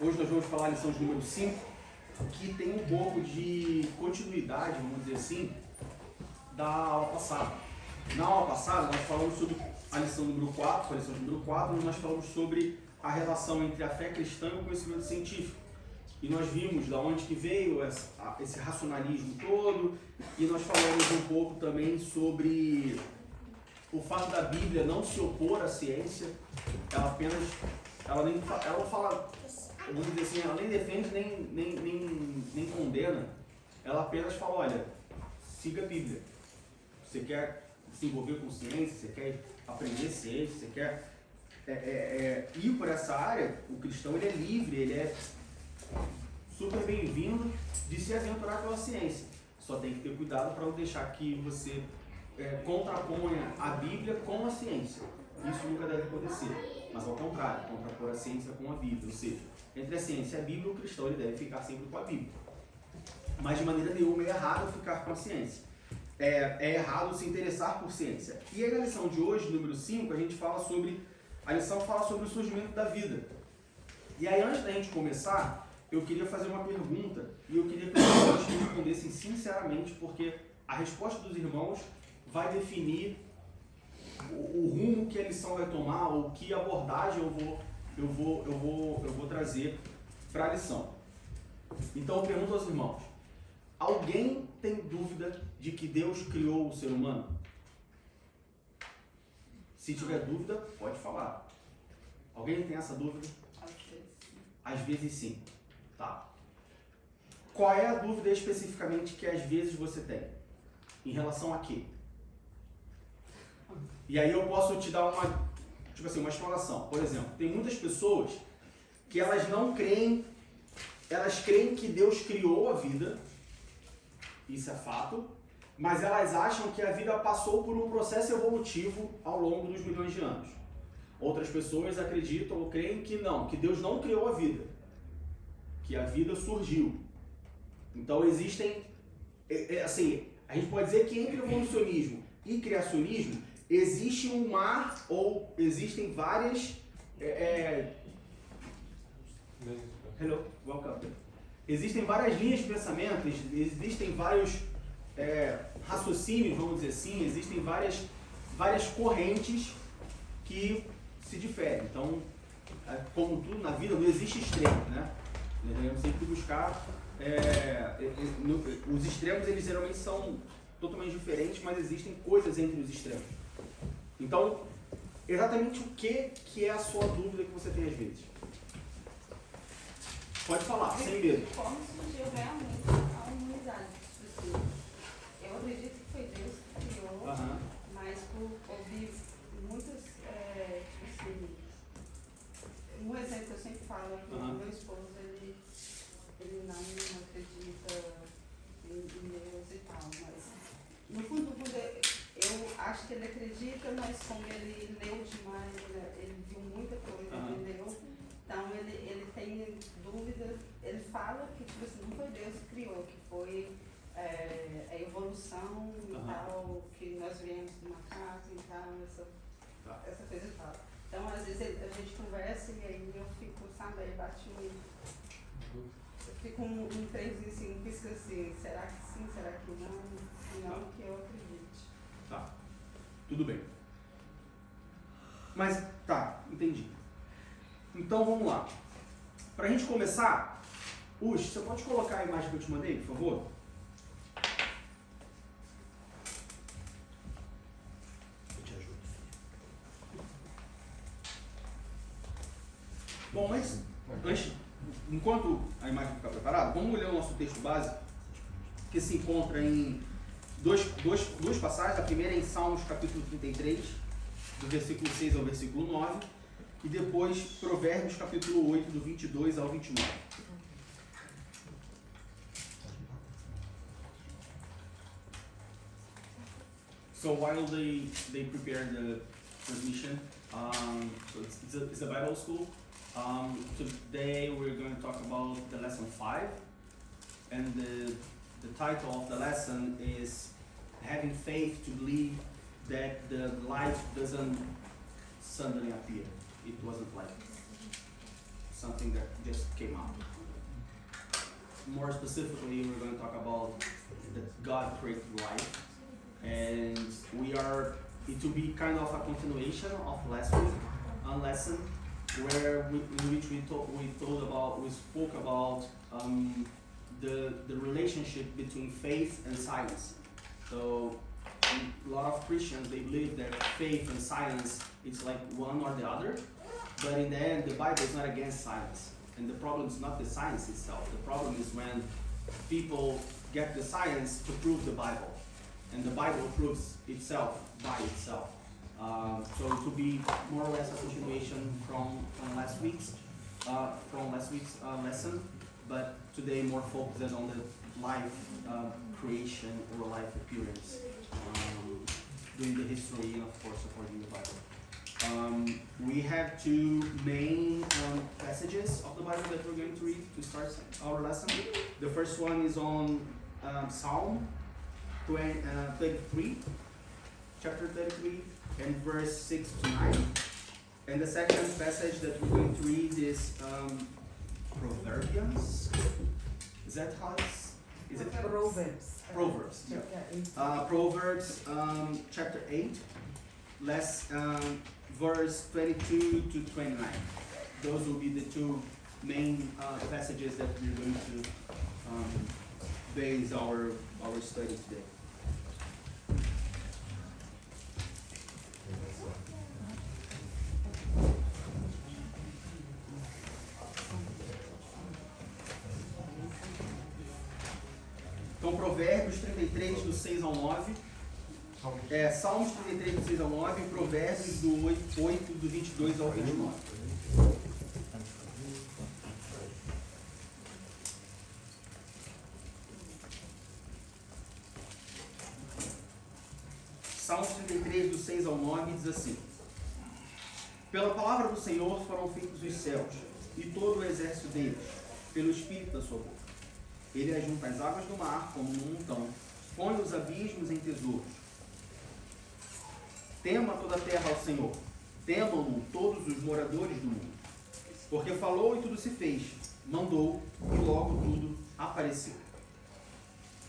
Hoje nós vamos falar a lição de número 5, que tem um pouco de continuidade, vamos dizer assim, da aula passada. Na aula passada nós falamos sobre a lição número 4, a lição de número 4, onde nós falamos sobre a relação entre a fé cristã e o conhecimento científico. E nós vimos de onde que veio esse racionalismo todo, e nós falamos um pouco também sobre o fato da Bíblia não se opor à ciência. Ela não fala, vamos dizer assim, ela nem defende nem condena, ela apenas fala, olha, siga a Bíblia. Você quer se envolver com ciência, você quer aprender ciência, você quer ir por essa área, o cristão ele é livre, ele é super bem-vindo de se aventurar pela ciência. Só tem que ter cuidado para não deixar que você contraponha a Bíblia com a ciência. Isso nunca deve acontecer. Mas ao contrário, contrapor a ciência com a Bíblia. Ou seja, entre a ciência e a Bíblia, o cristão ele deve ficar sempre com a Bíblia. Mas de maneira nenhuma é errado ficar com a ciência. É errado se interessar por ciência. E aí na lição de hoje, número 5, a lição fala sobre o surgimento da vida. E aí antes da gente começar, eu queria fazer uma pergunta e eu queria que os irmãos respondessem sinceramente, porque a resposta dos irmãos vai definir o rumo que a lição vai tomar, ou que abordagem eu vou trazer para a lição. Então eu pergunto aos irmãos, alguém tem dúvida de que Deus criou o ser humano? Se tiver dúvida, pode falar. Alguém tem essa dúvida? Às vezes sim. Tá. Qual é a dúvida especificamente que às vezes você tem? Em relação a quê? E aí eu posso te dar uma explanação. Por exemplo, tem muitas pessoas que elas não creem, elas creem que Deus criou a vida, isso é fato, mas elas acham que a vida passou por um processo evolutivo ao longo dos milhões de anos. Outras pessoas acreditam ou creem que não, que Deus não criou a vida, que a vida surgiu. Então existem, assim, a gente pode dizer que entre evolucionismo e criacionismo existe um mar, ou existem várias hello, welcome. Existem várias linhas de pensamento, existem vários raciocínios, vamos dizer assim, existem várias correntes que se diferem. Então, como tudo na vida, não existe extremo, né? Nós devemos sempre buscar os extremos, eles geralmente são totalmente diferentes, mas existem coisas entre os extremos. Então, exatamente o que é a sua dúvida que você tem às vezes? Pode falar, sem medo. Como surgiu realmente a humanidade? Eu acredito que foi Deus que criou, mas por ouvir muitas, um exemplo que eu sempre falo é que o meu esposo, ele não acredita em Deus e tal, mas no fundo eu acho que ele acredita, mas como ele leu demais, ele viu muita coisa, entendeu? Então ele tem dúvidas, ele fala que tipo assim, não foi Deus que criou, que foi a evolução e tal, que nós viemos de uma casa e tal, essa coisa e tal. Então às vezes a gente conversa e aí eu fico, sabe, aí bate eu fico um trenzinho assim, um pisca assim, será que sim, será que não que eu acredite. Tá, tudo bem. Mas, tá, entendi. Então vamos lá. Pra gente começar, você pode colocar a imagem que eu te mandei, por favor? Eu te ajudo. Bom, mas enquanto a imagem ficar preparada, vamos ler o nosso texto base, que se encontra em duas passagens. A primeira é em Salmos capítulo 33, do versículo 6 ao versículo 9, e depois Provérbios capítulo 8, do 22 ao 29. So while they prepare the transmission, so it's a Bible school. Today we're going to talk about the lesson 5, and the title of the lesson is having faith to believe that the light doesn't suddenly appear. It wasn't like something that just came out. More specifically, we're going to talk about that God created life, and it will be kind of a continuation of last week, a lesson in which we spoke about the relationship between faith and science. So a lot of Christians, they believe that faith and science it's like one or the other, but in the end the Bible is not against science, and the problem is not the science itself. The problem is when people get the science to prove the Bible, and the Bible proves itself by itself. So it will be more or less a continuation from last week's lesson, but today more focused on the life creation or life appearance, doing the history and of course according to the Bible. We have two main passages of the Bible that we're going to read to start our lesson. The first one is on Psalm 33, chapter 33, and verse 6 to 9. And the second passage that we're going to read is Proverbs. Is that how it's? Is it Proverbs. Proverbs, yeah. Proverbs chapter 8, verse 22 to 29. Those will be the two main passages that we're going to base our study today. Então, Provérbios 33, do 6 ao 9. Salmos 33, do 6 ao 9. E Provérbios do 8, do 22 ao 29. Salmos 33, do 6 ao 9, diz assim: Pela palavra do Senhor foram feitos os céus, e todo o exército deles, pelo Espírito da sua boca. Ele ajunta as águas do mar como num montão, põe os abismos em tesouros. Tema toda a terra ao Senhor, temam-no todos os moradores do mundo. Porque falou e tudo se fez, mandou e logo tudo apareceu.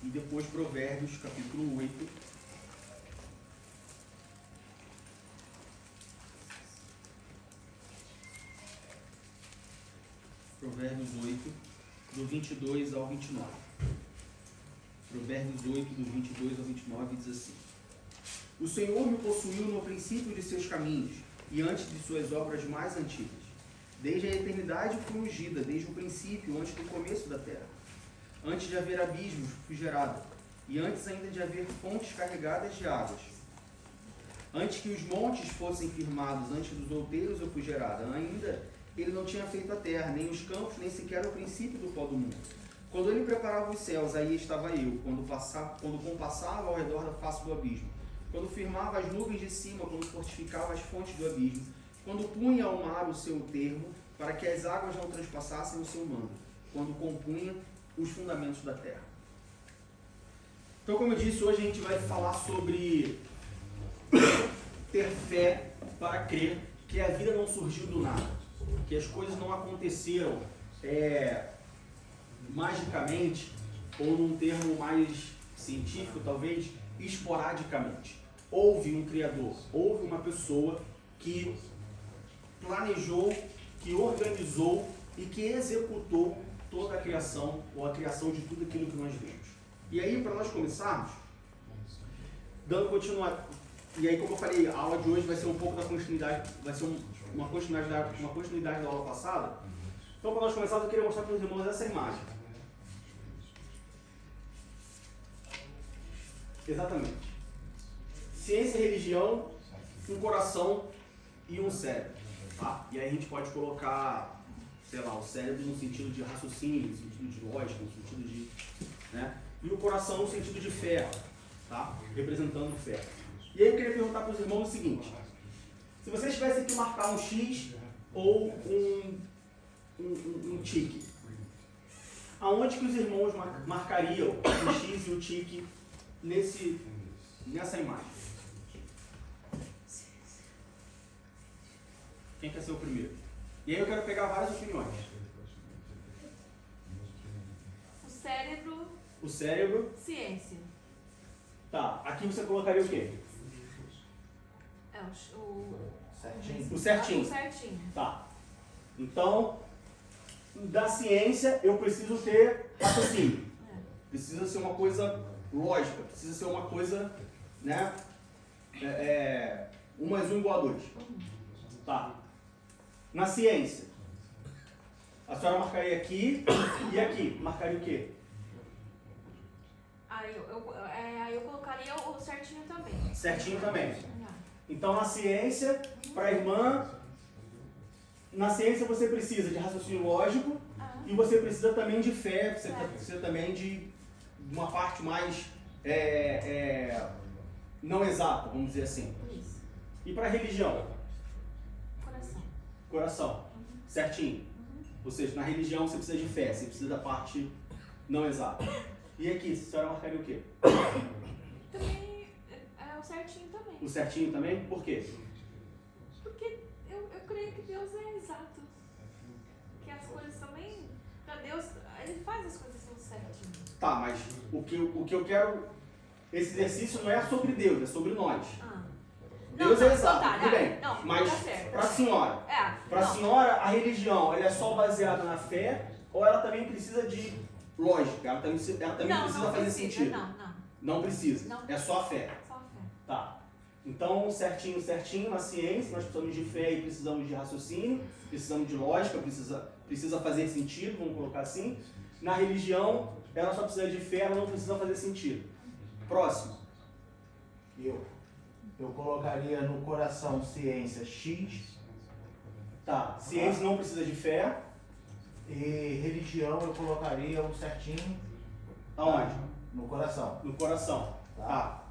E depois Provérbios, capítulo 8. Provérbios 8. Do 22 ao 29. Provérbios 8, do 22 ao 29, diz assim: O Senhor me possuiu no princípio de seus caminhos, e antes de suas obras mais antigas. Desde a eternidade fui ungida, desde o princípio, antes do começo da terra. Antes de haver abismos, fui gerada, e antes ainda de haver fontes carregadas de águas. Antes que os montes fossem firmados, antes dos outeiros eu fui gerada, ainda ele não tinha feito a terra, nem os campos, nem sequer o princípio do pó do mundo. Quando ele preparava os céus, aí estava eu, quando compassava ao redor da face do abismo, quando firmava as nuvens de cima, quando fortificava as fontes do abismo, quando punha ao mar o seu termo, para que as águas não transpassassem o seu mando, quando compunha os fundamentos da terra. Então, como eu disse, hoje a gente vai falar sobre ter fé para crer que a vida não surgiu do nada, que as coisas não aconteceram magicamente, ou num termo mais científico, talvez, esporadicamente. Houve um Criador, houve uma pessoa que planejou, que organizou e que executou toda a criação, ou a criação de tudo aquilo que nós vemos. E aí, para nós começarmos, dando continuidade, e aí, como eu falei, a aula de hoje vai ser um pouco da continuidade, vai ser uma continuidade da aula passada. Então, para nós começarmos, eu queria mostrar para os irmãos essa imagem. Exatamente. Ciência e religião, um coração e um cérebro. Tá? E aí a gente pode colocar, sei lá, o cérebro no sentido de raciocínio, no sentido de lógica, no sentido de... né? E o coração no sentido de fé, tá? Representando fé. E aí eu queria perguntar para os irmãos o seguinte: se vocês tivessem que marcar um X ou um tique, aonde que os irmãos marcariam o X e o tique nessa imagem? Quem quer ser o primeiro? E aí eu quero pegar várias opiniões. O cérebro, O cérebro, ciência. tá. Aqui você colocaria o quê? É o Certinho. O certinho. O certinho. Tá. Então, da ciência eu preciso ter raciocínio. Precisa ser uma coisa lógica, precisa ser uma coisa, né? 1 mais 1 igual a 2. Tá. Na ciência, a senhora marcaria aqui e aqui. Marcaria o quê? Aí eu colocaria o certinho também. Certinho também. Ah, Então, na ciência, para a irmã, na ciência você precisa de raciocínio lógico e você precisa também de fé, você precisa também de uma parte mais não exata, vamos dizer assim. Isso. E para a religião? Coração. Coração. Certinho. Ou seja, na religião você precisa de fé, você precisa da parte não exata. E aqui, a senhora marcaria o quê? Também é o certinho também. O certinho também? Por quê? Porque eu creio que Deus é exato. Que as coisas também, para Deus, Ele faz as coisas tudo certinho. Tá, mas o que eu quero... Esse exercício não é sobre Deus, é sobre nós. Ah. Deus Não, é exato, tá, tudo bem. não, Mas tá certo. para a senhora, para a não. senhora, a religião ela é só baseada na fé ou ela também precisa de lógica? Ela também precisa fazer sentido? Não. Não precisa. Não. É só a fé. Só a fé. Tá. Então, certinho, na ciência, nós precisamos de fé e precisamos de raciocínio, precisamos de lógica, precisa fazer sentido, vamos colocar assim. Na religião, ela só precisa de fé, ela não precisa fazer sentido. Próximo. Eu colocaria no coração ciência X Tá. Ciência não precisa de fé. e religião eu colocaria o certinho Aonde? no coração. No coração. Tá. Tá.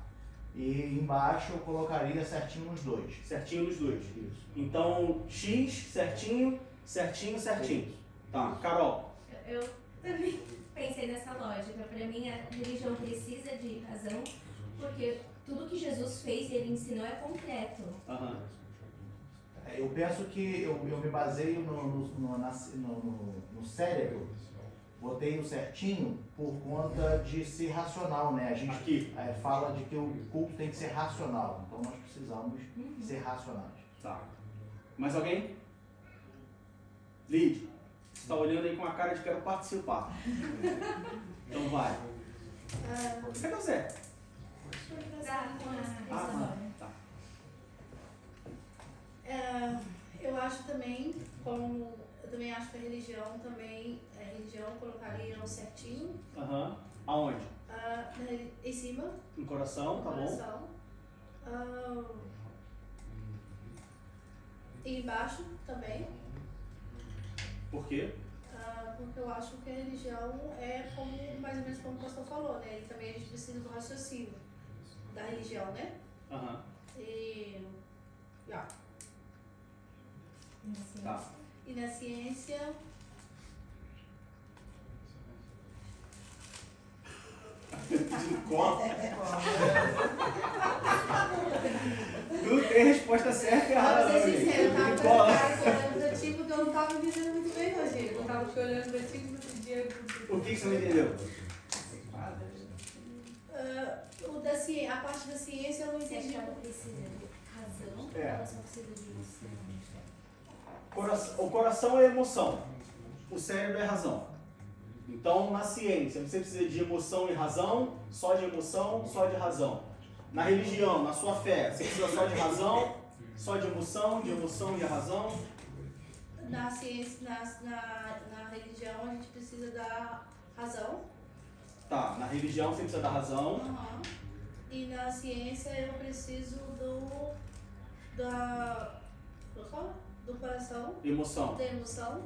E embaixo eu colocaria certinho nos dois. Certinho nos dois. Isso. Então, X, certinho. Tá. Carol. Eu também pensei nessa lógica. Para mim, a religião precisa de razão, porque tudo que Jesus fez e ele ensinou é concreto. Aham. Eu penso que eu me baseio no cérebro, botei o certinho por conta de ser racional, né? A gente Aqui. fala de que o culto tem que ser racional, então nós precisamos ser racionais. Tá. Mais alguém? Lid, você está olhando aí com a cara de quero participar. Então vai. Cadê o Zé? Tá. Eu acho também, eu também acho que a religião também, colocaria o certinho, Aham. Aonde? em cima, No coração, no tá bom? coração. E embaixo também, Por quê? porque eu acho que a religião é como, mais ou menos como o pastor falou, né? E também a gente precisa do raciocínio da religião, né? Aham. E, Tá. e na ciência, Cola. Tu tem a resposta certa e errada. pra ser meu amigo. sincera, eu tava Cola. olhando pra ti porque eu não tava entendendo muito bem hoje. Eu tava te olhando pra ti no dia. O que você não entendeu? A parte da ciência eu não Você acha entendi. que ela precisa de razão É. ou ela só precisa de emoção? O coração é emoção. O cérebro é razão. Então, na ciência, você precisa de emoção e razão, só de emoção, só de razão. Na religião, na sua fé, você precisa só de razão, só de emoção e razão. Na ciência, na religião, a gente precisa da razão. Tá, na religião você precisa da razão. Uhum. E na ciência eu preciso do coração, Emoção. da emoção.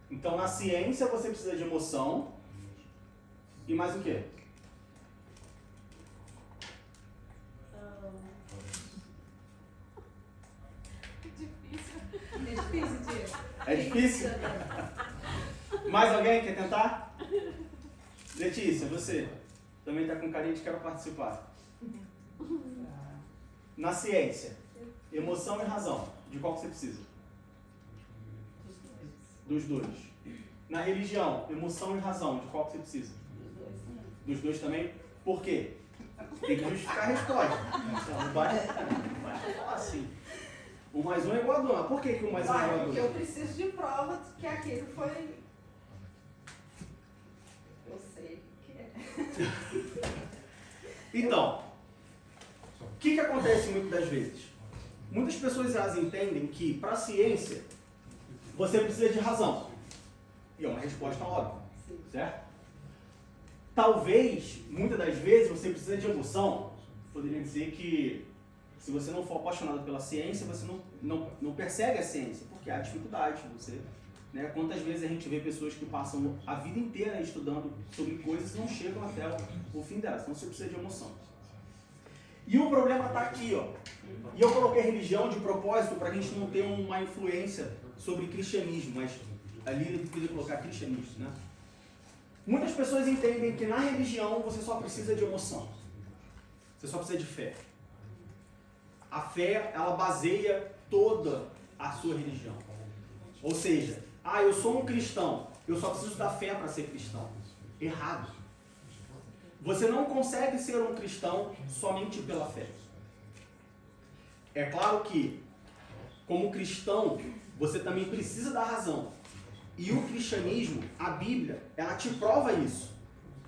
Então, na ciência você precisa de emoção. E mais o quê? Difícil. É difícil, Diego. É difícil? Mais alguém quer tentar? Letícia, você também está com carinha de quero participar. Na ciência, emoção e razão. De qual que você precisa? Dos dois. Na religião, emoção e razão, de qual que você precisa? Dos dois também? Por quê? Tem que justificar a resposta. Então, não basta falar assim. 1 mais 1 é igual a 2. Por que 1 mais 1 é igual a 2? Porque eu preciso de prova que aquilo foi... Eu sei que é. Então, o que acontece muitas das vezes? Muitas pessoas elas entendem que para a ciência você precisa de razão. E é uma resposta óbvia, certo? Talvez, muitas das vezes, você precisa de emoção. Poderia dizer que se você não for apaixonado pela ciência, você não persegue a ciência, porque há dificuldade. Você, né? Quantas vezes a gente vê pessoas que passam a vida inteira estudando sobre coisas e não chegam até o fim delas. Então você precisa de emoção. E o problema está aqui, ó. E eu coloquei religião de propósito para a gente não ter uma influência sobre cristianismo, mas ali eu queria colocar cristianismo, né? Muitas pessoas entendem que na religião você só precisa de emoção. Você só precisa de fé. A fé, ela baseia toda a sua religião. Ou seja, eu sou um cristão, eu só preciso da fé para ser cristão. Errado. Você não consegue ser um cristão somente pela fé. É claro que, como cristão, você também precisa da razão. E o cristianismo, a Bíblia, ela te prova isso.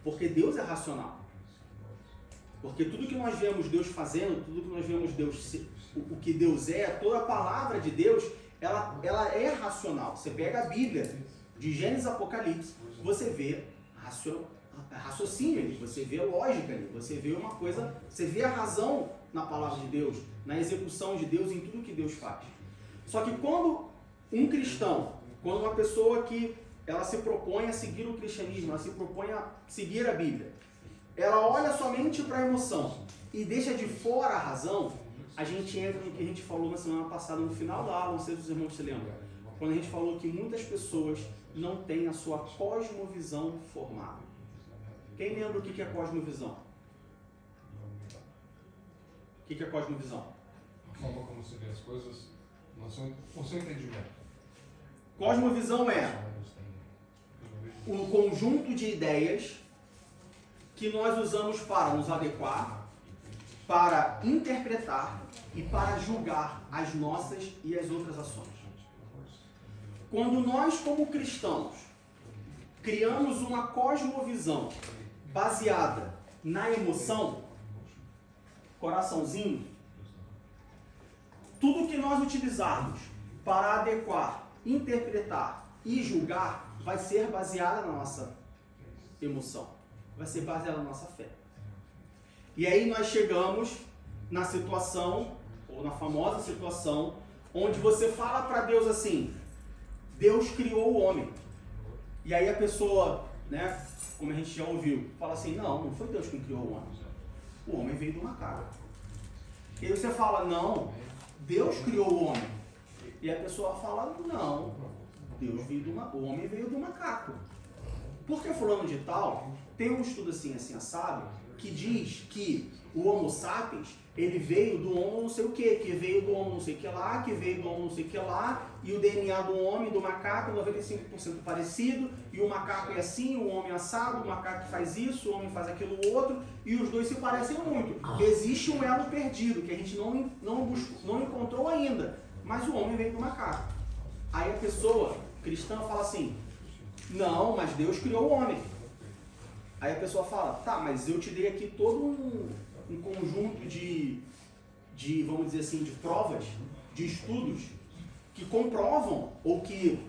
Porque Deus é racional. Porque tudo que nós vemos Deus fazendo, tudo que nós vemos Deus, o que Deus é, toda a palavra de Deus, ela é racional. Você pega a Bíblia, de Gênesis a Apocalipse, você vê raciocínio ali, você vê lógica ali, você vê uma coisa, você vê a razão na palavra de Deus, na execução de Deus, em tudo que Deus faz. Só que quando um cristão, quando uma pessoa que ela se propõe a seguir o cristianismo, ela se propõe a seguir a Bíblia, ela olha somente para a emoção e deixa de fora a razão, a gente entra no que a gente falou na semana passada, no final da aula, não sei se os irmãos se lembram, quando a gente falou que muitas pessoas não têm a sua cosmovisão formada. Quem lembra o que é cosmovisão? O que é cosmovisão? A forma como você vê as coisas, o seu entendimento. Cosmovisão é um conjunto de ideias que nós usamos para nos adequar, para interpretar e para julgar as nossas e as outras ações. Quando nós, como cristãos, criamos uma cosmovisão baseada na emoção, coraçãozinho, tudo que nós utilizarmos para adequar, interpretar e julgar vai ser baseada na nossa emoção, vai ser baseada na nossa fé. E aí nós chegamos na situação, ou na famosa situação, onde você fala para Deus assim, Deus criou o homem. E aí a pessoa, né, como a gente já ouviu, fala assim, não foi Deus que criou o homem. O homem veio do macaco. E aí você fala, não, Deus criou o homem. E a pessoa fala, não, o homem veio do macaco. Porque fulano de tal, tem um estudo assim assado, que diz que o Homo sapiens, ele veio do Homo não sei o que veio do Homo não sei o que lá, que veio do Homo não sei o que lá, e o DNA do homem, do macaco, 95% parecido, e o macaco é assim, o homem é assado, o macaco faz isso, o homem faz aquilo outro, e os dois se parecem muito. Existe um elo perdido, que a gente não encontrou ainda, mas o homem veio do macaco. Aí a pessoa cristã fala assim, não, mas Deus criou o homem. Aí a pessoa fala, tá, mas eu te dei aqui todo um conjunto de, vamos dizer assim, de provas, de estudos, que comprovam, ou que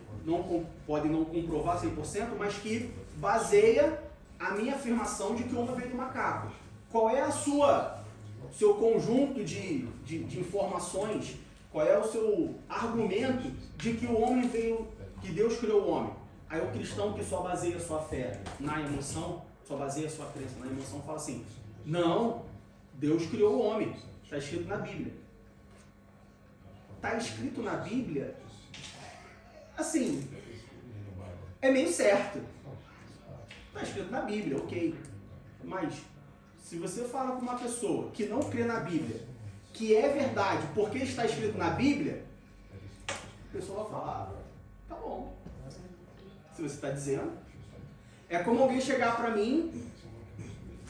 podem não comprovar 100%, mas que baseia a minha afirmação de que o homem veio do macaco. Qual é seu conjunto de informações, qual é o seu argumento de que o homem veio, que Deus criou o homem? Aí o cristão que só baseia a sua fé na emoção, só baseia a sua crença na emoção, fala assim, não, Deus criou o homem, está escrito na Bíblia. Está escrito na Bíblia, assim, é meio certo. Está escrito na Bíblia, ok. Mas, se você fala com uma pessoa que não crê na Bíblia, que é verdade porque está escrito na Bíblia, a pessoa vai falar, tá bom. se você está dizendo. É como alguém chegar para mim,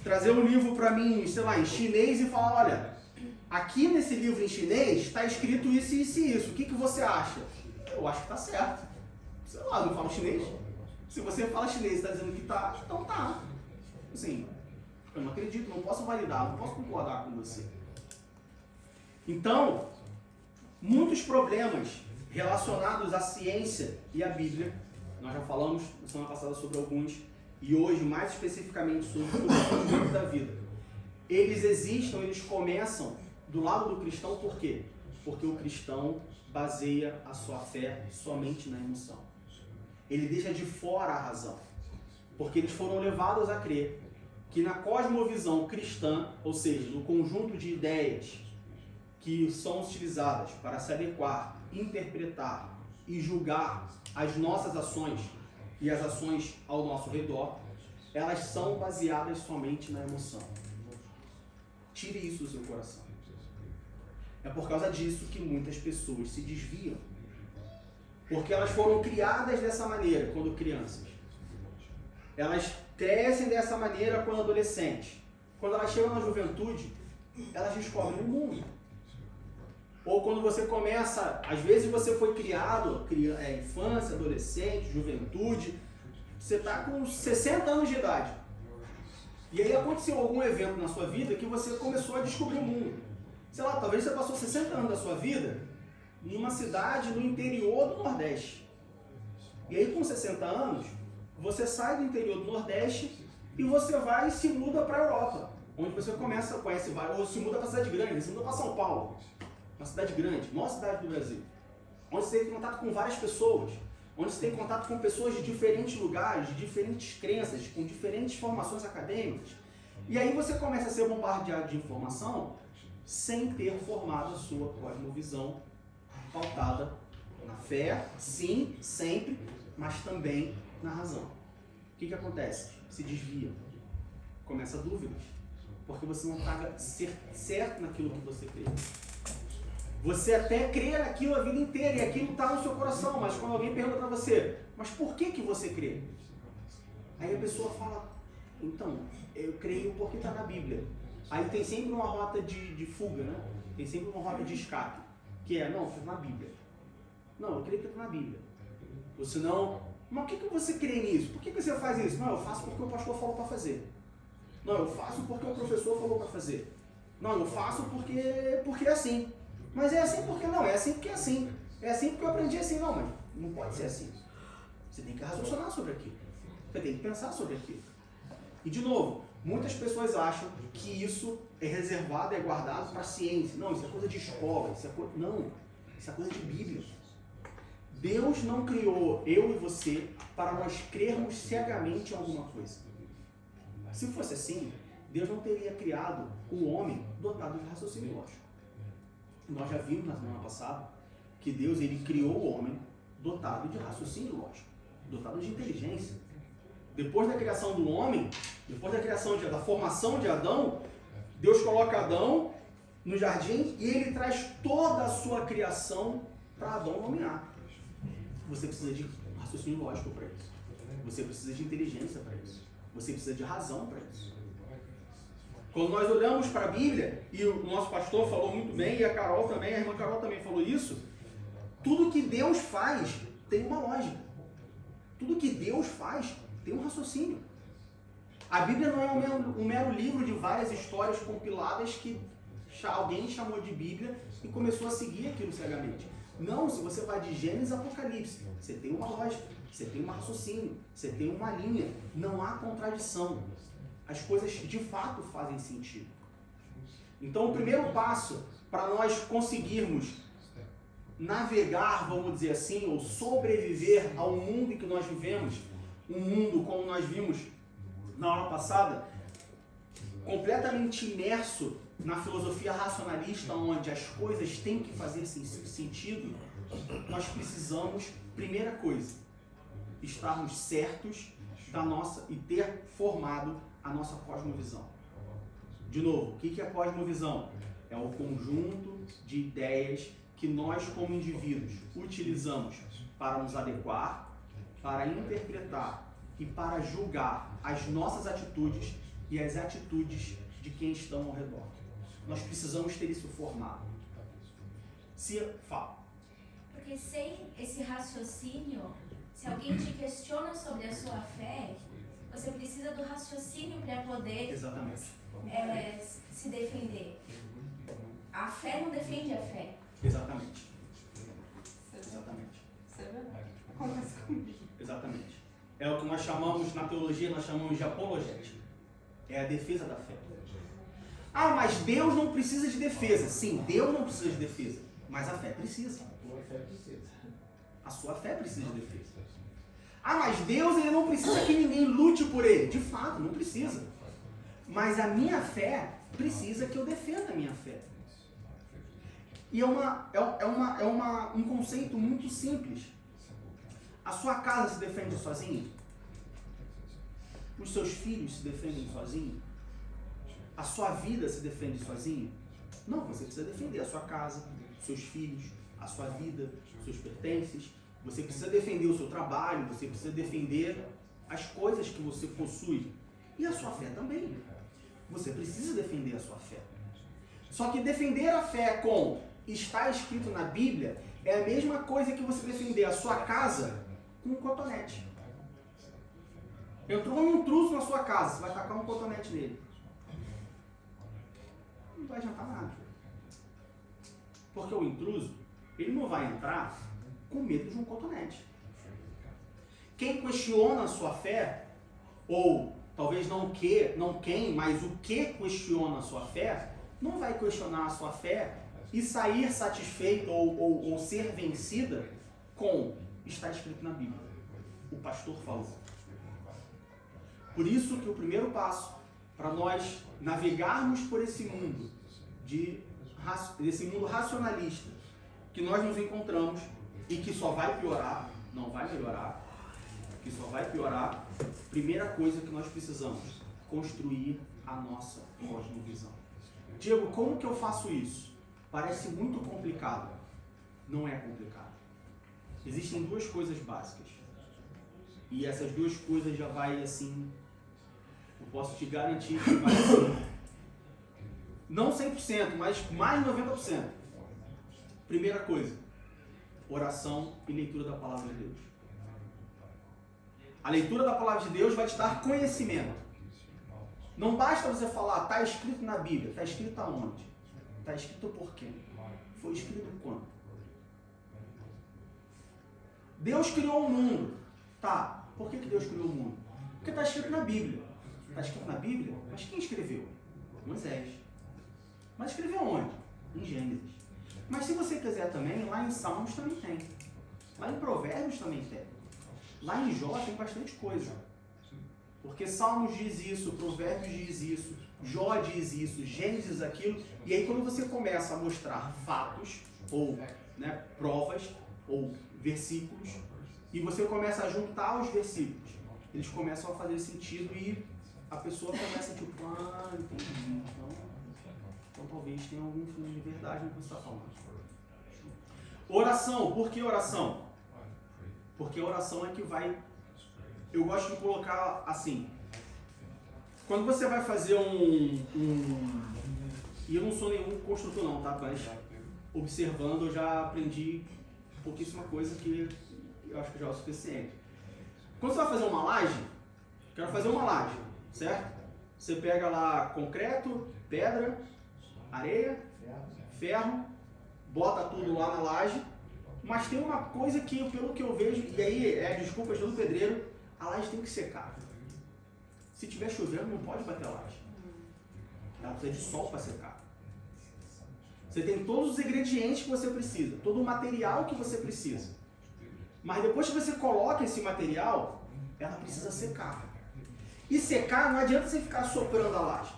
trazer um livro para mim, sei lá, em chinês e falar, olha, aqui nesse livro em chinês está escrito isso, isso e isso. O que você acha? Eu acho que está certo. Sei lá, eu não falo chinês. Se você fala chinês e está dizendo que está, então tá. Assim, eu não acredito, não posso validar, não posso concordar com você. Então, muitos problemas relacionados à ciência e à Bíblia, nós já falamos na semana passada sobre alguns, e hoje mais especificamente sobre o fundamento da vida. Eles existem, eles começam do lado do cristão, por quê? Porque o cristão baseia a sua fé somente na emoção. Ele deixa de fora a razão, porque eles foram levados a crer que na cosmovisão cristã, ou seja, no conjunto de ideias que são utilizadas para se adequar, interpretar e julgar as nossas ações e as ações ao nosso redor, elas são baseadas somente na emoção. Tire isso do seu coração. É por causa disso que muitas pessoas se desviam. Porque elas foram criadas dessa maneira quando crianças. Elas crescem dessa maneira quando adolescentes. Quando elas chegam na juventude, elas descobrem o mundo. Ou quando você começa, às vezes você foi criado, infância, adolescente, juventude, você está com 60 anos de idade. E aí aconteceu algum evento na sua vida que você começou a descobrir o mundo. Sei lá, talvez você passou 60 anos da sua vida numa cidade no interior do Nordeste. E aí com 60 anos, você sai do interior do Nordeste e você vai e se muda para a Europa, onde você conhece vários, ou se muda para a cidade grande, se muda para São Paulo, uma cidade grande, maior cidade do Brasil, onde você tem contato com várias pessoas, onde você tem contato com pessoas de diferentes lugares, de diferentes crenças, com diferentes formações acadêmicas. E aí você começa a ser bombardeado de informação sem ter formado a sua cosmovisão pautada na fé, sim, sempre, mas também na razão. O que acontece? Se desvia. Começa dúvidas. Porque você não está certo naquilo que você crê. Você até crê naquilo a vida inteira e aquilo está no seu coração, mas quando alguém pergunta para você, mas por que você crê? Aí a pessoa fala, então, eu creio porque está na Bíblia. Aí tem sempre uma rota de fuga, né? Tem sempre uma rota de escape, que é, não, está na Bíblia. Não, eu creio que está na Bíblia. Ou senão, mas por que você crê nisso? Por que você faz isso? Não, eu faço porque o pastor falou para fazer. Não, eu faço porque o professor falou para fazer. Não, eu faço porque é assim. Mas é assim porque não, é assim porque é assim. É assim porque eu aprendi assim. Não, mas não pode ser assim. Você tem que raciocinar sobre aquilo. Você tem que pensar sobre aquilo. E de novo, muitas pessoas acham que isso é reservado, é guardado para a ciência. Não, isso é coisa de escola. Não, isso é coisa de Bíblia. Deus não criou eu e você para nós crermos cegamente em alguma coisa. Se fosse assim, Deus não teria criado o homem dotado de raciocínio lógico. Nós já vimos na semana passada que Deus ele criou o homem dotado de raciocínio lógico, dotado de inteligência. Depois da criação do homem, depois da criação da formação de Adão, Deus coloca Adão no jardim e ele traz toda a sua criação para Adão nomear. Você precisa de raciocínio lógico para isso. Você precisa de inteligência para isso. Você precisa de razão para isso. Quando nós olhamos para a Bíblia, e o nosso pastor falou muito bem, e a Carol também, a irmã Carol também falou isso, tudo que Deus faz tem uma lógica. Tudo que Deus faz tem um raciocínio. A Bíblia não é um mero livro de várias histórias compiladas que alguém chamou de Bíblia e começou a seguir aquilo cegamente. Não, se você vai de Gênesis a Apocalipse, você tem uma lógica, você tem um raciocínio, você tem uma linha, não há contradição. As coisas de fato fazem sentido. Então o primeiro passo para nós conseguirmos navegar, vamos dizer assim, ou sobreviver ao mundo em que nós vivemos, um mundo como nós vimos na aula passada, completamente imerso na filosofia racionalista, onde as coisas têm que fazer sentido, nós precisamos, primeira coisa, estarmos certos da nossa e ter formado a nossa cosmovisão. De novo, o que é a cosmovisão? É o conjunto de ideias que nós, como indivíduos, utilizamos para nos adequar, para interpretar e para julgar as nossas atitudes e as atitudes de quem estão ao redor. Nós precisamos ter isso formado. Fala. Porque sem esse raciocínio, se alguém te questiona sobre a sua fé, você precisa do raciocínio para poder Exatamente. Se defender. A fé não defende a fé. Exatamente. Você vê? Exatamente. Você vê? Acontece comigo. Exatamente. É o que nós chamamos, na teologia, nós chamamos de apologética. É a defesa da fé. Ah, mas Deus não precisa de defesa. Sim, Deus não precisa de defesa. Mas a fé precisa. Tua fé precisa. A sua fé precisa de defesa. Ah, mas Deus ele não precisa que ninguém lute por ele. De fato, não precisa. Mas a minha fé precisa que eu defenda a minha fé. E um conceito muito simples. A sua casa se defende sozinha? Os seus filhos se defendem sozinhos? A sua vida se defende sozinha? Não, você precisa defender a sua casa, seus filhos, a sua vida, seus pertences. Você precisa defender o seu trabalho, você precisa defender as coisas que você possui. E a sua fé também. Você precisa defender a sua fé. Só que defender a fé com está escrito na Bíblia é a mesma coisa que você defender a sua casa com um cotonete. Entrou um intruso na sua casa, você vai tacar um cotonete nele. Não vai adiantar nada. Porque o intruso, ele não vai entrar com medo de um cotonete. Quem questiona a sua fé, ou talvez não quem, mas o que questiona a sua fé, não vai questionar a sua fé e sair satisfeito ou ser vencida com está escrito na Bíblia. O pastor falou. Por isso que o primeiro passo para nós navegarmos por esse mundo, desse mundo racionalista, que nós nos encontramos e que só vai piorar, não vai melhorar, que só vai piorar, primeira coisa que nós precisamos, construir a nossa cosmovisão. Diego, como que eu faço isso? Parece muito complicado. Não é complicado. Existem duas coisas básicas. E essas duas coisas já vai assim, eu posso te garantir que vai assim, não 100%, mas mais de 90%. Primeira coisa, oração e leitura da palavra de Deus. A leitura da palavra de Deus vai te dar conhecimento. Não basta você falar, está escrito na Bíblia. Está escrito aonde? Está escrito por quem? Foi escrito quando? Deus criou o mundo. Tá, por que Deus criou o mundo? Porque está escrito na Bíblia. Está escrito na Bíblia? Mas quem escreveu? Moisés. Mas escreveu onde? Em Gênesis. Mas se você quiser também, lá em Salmos também tem. Lá em Provérbios também tem. Lá em Jó tem bastante coisa. Porque Salmos diz isso, Provérbios diz isso, Jó diz isso, Gênesis aquilo. E aí quando você começa a mostrar fatos, ou provas, ou versículos, e você começa a juntar os versículos, eles começam a fazer sentido e a pessoa começa tipo, entendi. Então talvez tenha algum fundo de verdade no que você está falando. Oração, por que oração? Porque a oração é que vai... Eu gosto de colocar assim. Quando você vai fazer e eu não sou nenhum construtor não, tá? Mas observando eu já aprendi pouquíssima coisa que eu acho que já é o suficiente. Quando você vai fazer uma laje, quero fazer uma laje, certo? Você pega lá concreto, pedra, areia, ferro, bota tudo lá na laje, mas tem uma coisa que, pelo que eu vejo, e aí desculpas do pedreiro, a laje tem que secar. Se tiver chovendo, não pode bater a laje. Ela precisa de sol para secar. Você tem todos os ingredientes que você precisa, todo o material que você precisa. Mas depois que você coloca esse material, ela precisa secar. E secar, não adianta você ficar soprando a laje.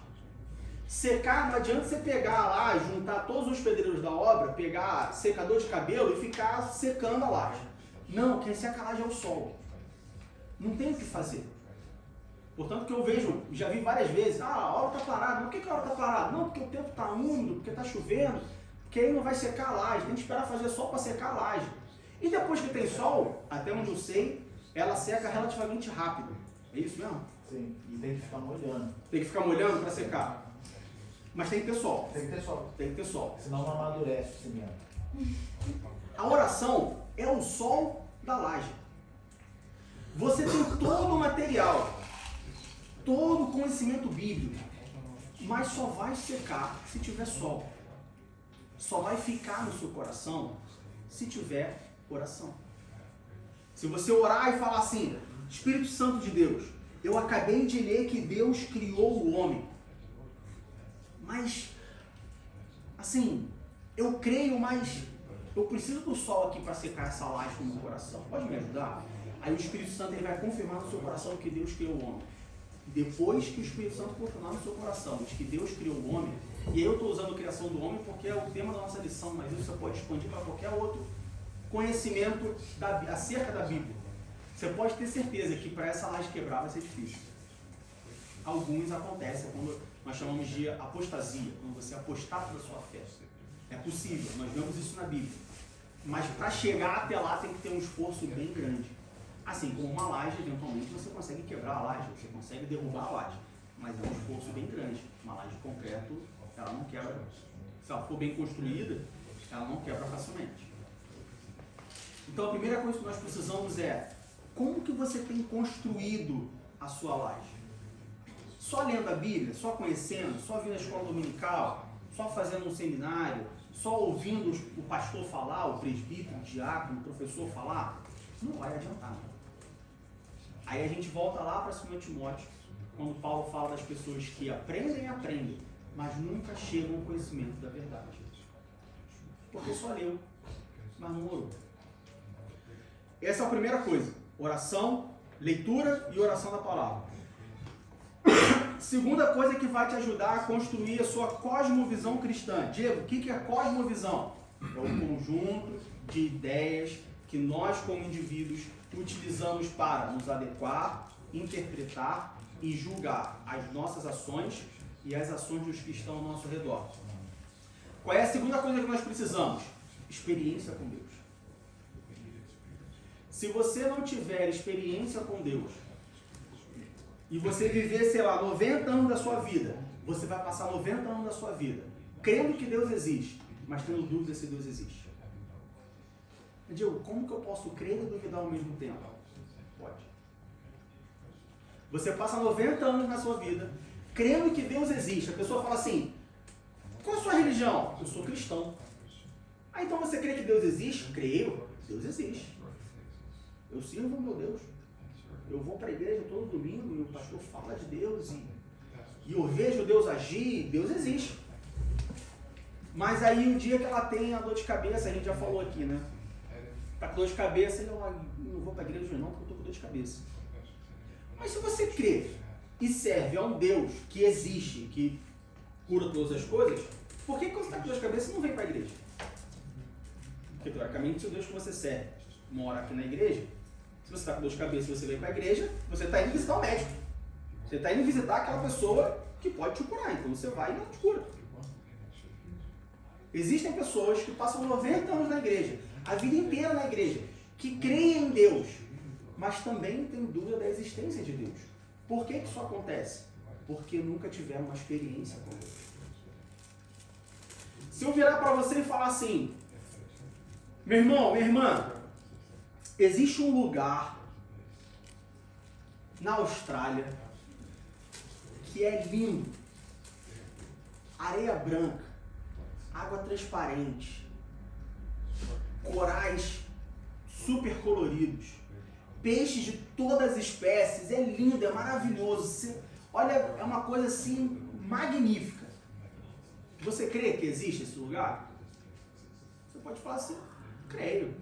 Secar, não adianta você pegar lá, juntar todos os pedreiros da obra, pegar secador de cabelo e ficar secando a laje. Não, quem seca a laje é o sol. Não tem o que fazer. Portanto, que eu vejo, já vi várias vezes, a obra está parada. Mas por que a obra está parada? Não, porque o tempo está úmido, porque está chovendo, porque aí não vai secar a laje. Tem que esperar fazer sol para secar a laje. E depois que tem sol, até onde eu sei, ela seca relativamente rápido. É isso mesmo? Sim, e tem que ficar molhando. Tem que ficar molhando para secar. Mas tem que ter sol. Tem que ter sol. Tem que ter sol. Senão não amadurece o cimento. A oração é o sol da laje. Você tem todo o material, todo o conhecimento bíblico, mas só vai secar se tiver sol. Só vai ficar no seu coração se tiver oração. Se você orar e falar assim, Espírito Santo de Deus, eu acabei de ler que Deus criou o homem. Mas, assim, eu creio, mas eu preciso do sol aqui para secar essa laje no meu coração. Pode me ajudar? Aí o Espírito Santo ele vai confirmar no seu coração que Deus criou o homem. Depois que o Espírito Santo confirmar no seu coração de que Deus criou o homem, e aí eu estou usando a criação do homem porque é o tema da nossa lição, mas isso você pode expandir para qualquer outro conhecimento acerca da Bíblia. Você pode ter certeza que para essa laje quebrar vai ser difícil. Alguns acontecem quando nós chamamos de apostasia, quando você apostata da sua fé. É possível, nós vemos isso na Bíblia. Mas para chegar até lá tem que ter um esforço bem grande. Assim como uma laje, eventualmente você consegue quebrar a laje, você consegue derrubar a laje. Mas é um esforço bem grande. Uma laje de concreto, ela não quebra. Se ela for bem construída, ela não quebra facilmente. Então a primeira coisa que nós precisamos é como que você tem construído a sua laje? Só lendo a Bíblia, só conhecendo, só vindo à escola dominical, só fazendo um seminário, só ouvindo o pastor falar, o presbítero, o diácono, o professor falar, não vai adiantar. Aí a gente volta lá para 2 Timóteo, quando Paulo fala das pessoas que aprendem, mas nunca chegam ao conhecimento da verdade. Porque só leu, mas não orou. Essa é a primeira coisa. Oração, leitura e oração da palavra. Segunda coisa que vai te ajudar a construir a sua cosmovisão cristã. Diego, o que é cosmovisão? É o conjunto de ideias que nós, como indivíduos, utilizamos para nos adequar, interpretar e julgar as nossas ações e as ações dos que estão ao nosso redor. Qual é a segunda coisa que nós precisamos? Experiência com Deus. Se você não tiver experiência com Deus e você viver, sei lá, 90 anos da sua vida, você vai passar 90 anos da sua vida crendo que Deus existe, mas tendo dúvida se Deus existe. Diego, como que eu posso crer e duvidar ao mesmo tempo? Pode. Você passa 90 anos na sua vida crendo que Deus existe. A pessoa fala assim, qual é a sua religião? Eu sou cristão. Ah, então você crê que Deus existe? Creio. Deus existe. Eu sirvo o meu Deus. Eu vou para a igreja todo domingo e o pastor fala de Deus e eu vejo Deus agir. Deus existe. Mas aí o dia que ela tem a dor de cabeça, a gente já falou aqui, né? Tá com dor de cabeça, eu não vou para a igreja não, porque eu tô com dor de cabeça. Mas se você crê e serve a um Deus que existe, que cura todas as coisas, por que quando você está com dor de cabeça você não vem para a igreja? Porque teoricamente se o Deus que você serve mora aqui na igreja, se você está com dor de cabeça e você vem para a igreja, você está indo visitar o médico. Você está indo visitar aquela pessoa que pode te curar, então você vai e ela te cura. Existem pessoas que passam 90 anos na igreja, a vida inteira na igreja, que creem em Deus, mas também têm dúvida da existência de Deus. Por que isso acontece? Porque nunca tiveram uma experiência com Deus. Se eu virar para você e falar assim, meu irmão, minha irmã, existe um lugar na Austrália que é lindo, areia branca, água transparente, corais super coloridos, peixes de todas as espécies, é lindo, é maravilhoso. Você, olha, é uma coisa assim magnífica. Você crê que existe esse lugar? Você pode falar assim, creio.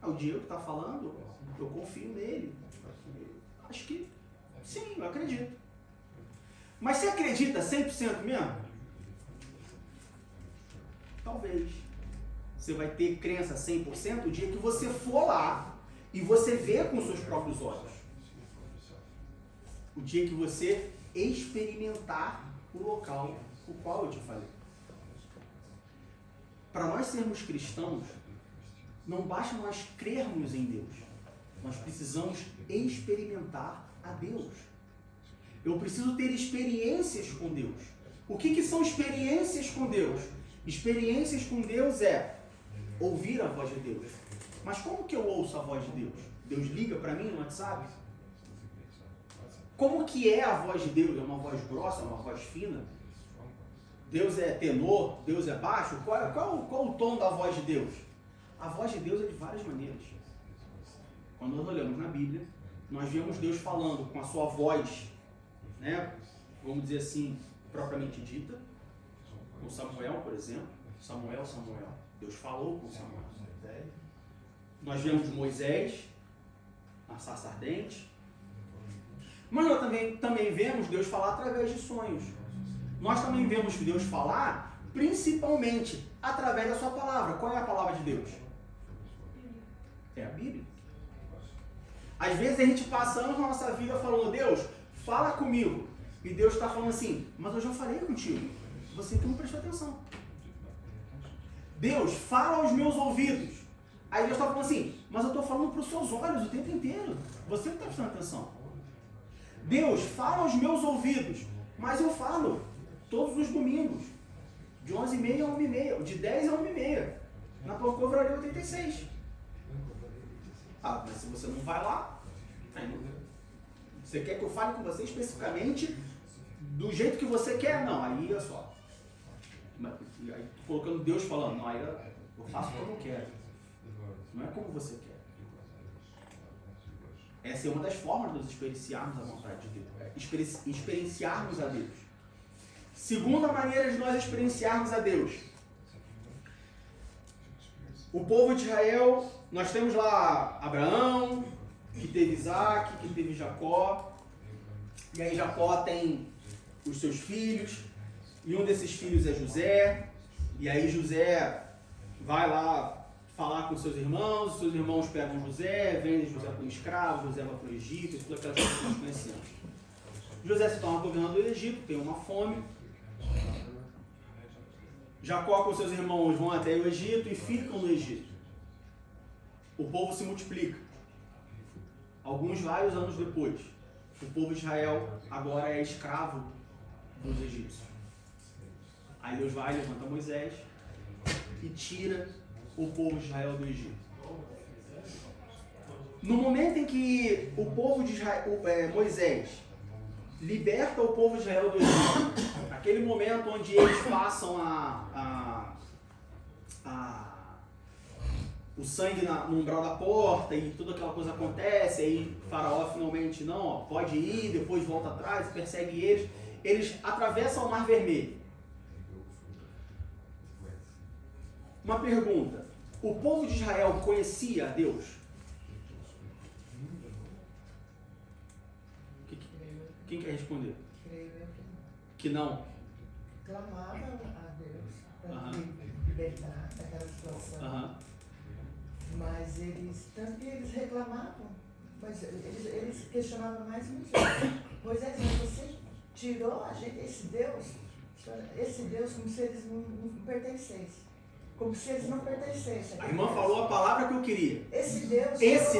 É o Diego que está falando, eu confio nele. Acho que sim, eu acredito. Mas você acredita 100% mesmo? Talvez. Você vai ter crença 100% o dia que você for lá e você ver com seus próprios olhos. O dia que você experimentar o local o qual eu te falei. Para nós sermos cristãos, não basta nós crermos em Deus. Nós precisamos experimentar a Deus. Eu preciso ter experiências com Deus. O que são experiências com Deus? Experiências com Deus é ouvir a voz de Deus. Mas como que eu ouço a voz de Deus? Deus liga para mim no WhatsApp? Como que é a voz de Deus? É uma voz grossa, é uma voz fina? Deus é tenor? Deus é baixo? Qual o tom da voz de Deus? A voz de Deus é de várias maneiras. Quando nós olhamos na Bíblia, nós vemos Deus falando com a sua voz, né? Vamos dizer assim, propriamente dita, com Samuel, por exemplo. Samuel. Deus falou com Samuel. Nós vemos Moisés, na sarça ardente. Mas nós também vemos Deus falar através de sonhos. Nós também vemos Deus falar, principalmente, através da sua palavra. Qual é a palavra de Deus? É a Bíblia. Às vezes a gente passa anos na nossa vida falando, Deus, fala comigo. E Deus está falando assim, mas eu já falei contigo. Você que não prestou atenção. Deus, fala aos meus ouvidos. Aí Deus está falando assim, mas eu estou falando para os seus olhos o tempo inteiro. Você não está prestando atenção. Deus, fala aos meus ouvidos. Mas eu falo todos os domingos. De 11h30 a 1h30. De 10 a 1h30. Na Procuradoria 86. Ah, mas se você não vai lá, aí não. Você quer que eu fale com você especificamente do jeito que você quer? Não, aí é só. Aí colocando Deus falando, não, aí eu faço como eu quero. Não é como você quer. Essa é uma das formas de nós experienciarmos a vontade de Deus. Experienciarmos a Deus. Segunda maneira de nós experienciarmos a Deus. O povo de Israel, nós temos lá Abraão, que teve Isaac, que teve Jacó. E aí Jacó tem os seus filhos. E um desses filhos é José. E aí José vai lá falar com seus irmãos pegam José, vendem José para um escravo, José vai para o Egito, e todas aquelas coisas que nós conhecemos. José se torna governador do Egito, tem uma fome. Jacó com seus irmãos vão até o Egito e ficam no Egito. O povo se multiplica. Alguns vários anos depois, o povo de Israel agora é escravo dos egípcios. Aí Deus vai, levanta Moisés e tira o povo de Israel do Egito. No momento em que o povo de Israel, Moisés liberta o povo de Israel do Egito, aquele momento onde eles passam o sangue no umbral da porta e toda aquela coisa acontece, aí Faraó finalmente não, pode ir, depois volta atrás, persegue eles atravessam o Mar Vermelho. Uma pergunta, o povo de Israel conhecia a Deus? Quem quer responder? Creio eu Que não. clamava a Deus para libertar daquela situação. Mas tanto que eles reclamavam, mas eles questionavam mais Moisés. Moisés, mas você tirou a gente, esse Deus como se eles não pertencessem. Como se eles não pertencessem. A irmã falou a palavra que eu queria. Esse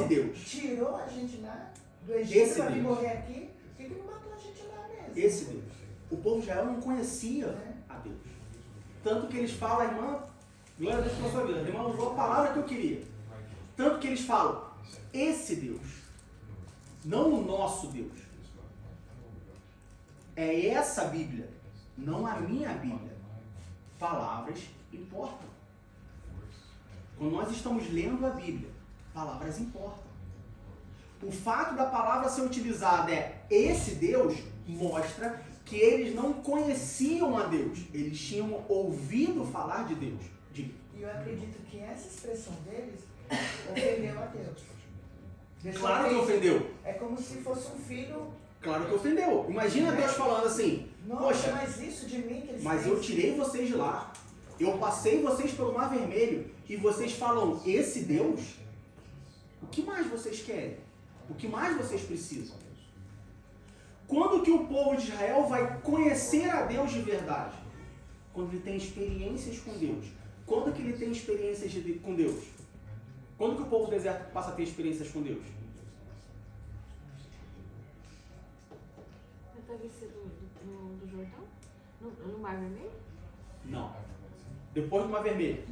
Deus tirou a gente lá do Egito para vir morrer aqui. Por que não matou a gente lá mesmo? Esse Deus. O povo de Israel não conhecia a Deus. Tanto que eles falam, a irmã, glória a Deus pela sua vida, a irmã usou a palavra que eu queria. Tanto que eles falam, esse Deus, não o nosso Deus. É essa Bíblia, não a minha Bíblia. Palavras importam. Quando nós estamos lendo a Bíblia, palavras importam. O fato da palavra ser utilizada esse Deus, mostra que eles não conheciam a Deus. Eles tinham ouvido falar de Deus. E eu acredito que essa expressão deles ofendeu a Deus. Claro que ofendeu. É como se fosse um filho. Claro que ofendeu. Imagina Deus falando assim, nossa, poxa, mas isso de mim que eles mas eu tirei vocês de lá. Eu passei vocês pelo Mar Vermelho e vocês falam, esse Deus? O que mais vocês querem? O que mais vocês precisam? Quando que o povo de Israel vai conhecer a Deus de verdade? Quando ele tem experiências com Deus. Quando que ele tem experiências com Deus? Quando que o povo do deserto passa a ter experiências com Deus? deve ser do Jordão? No Mar Vermelho? Não. Depois do Mar Vermelho.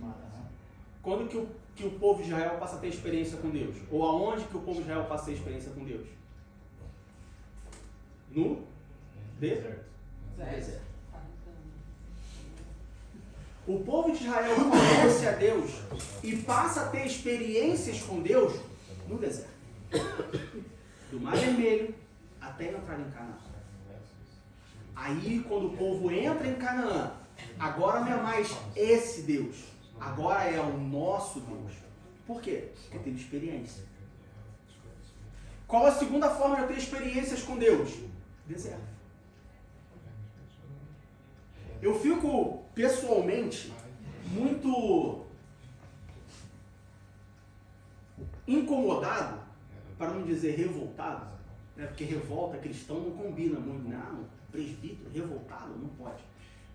Quando que o povo de Israel passa a ter experiência com Deus? Ou aonde que o povo de Israel passa a ter experiência com Deus? No deserto. O povo de Israel conhece a Deus e passa a ter experiências com Deus no deserto. Do Mar Vermelho até entrar em Canaã. Aí, quando o povo entra em Canaã, agora não é mais esse Deus. Agora é o nosso Deus. Por quê? Porque teve experiência. Qual a segunda forma de eu ter experiências com Deus? Deserto. Eu fico, pessoalmente, muito incomodado, para não dizer revoltado, né? Porque revolta cristão não combina muito, né? Presbítero, revoltado, não pode.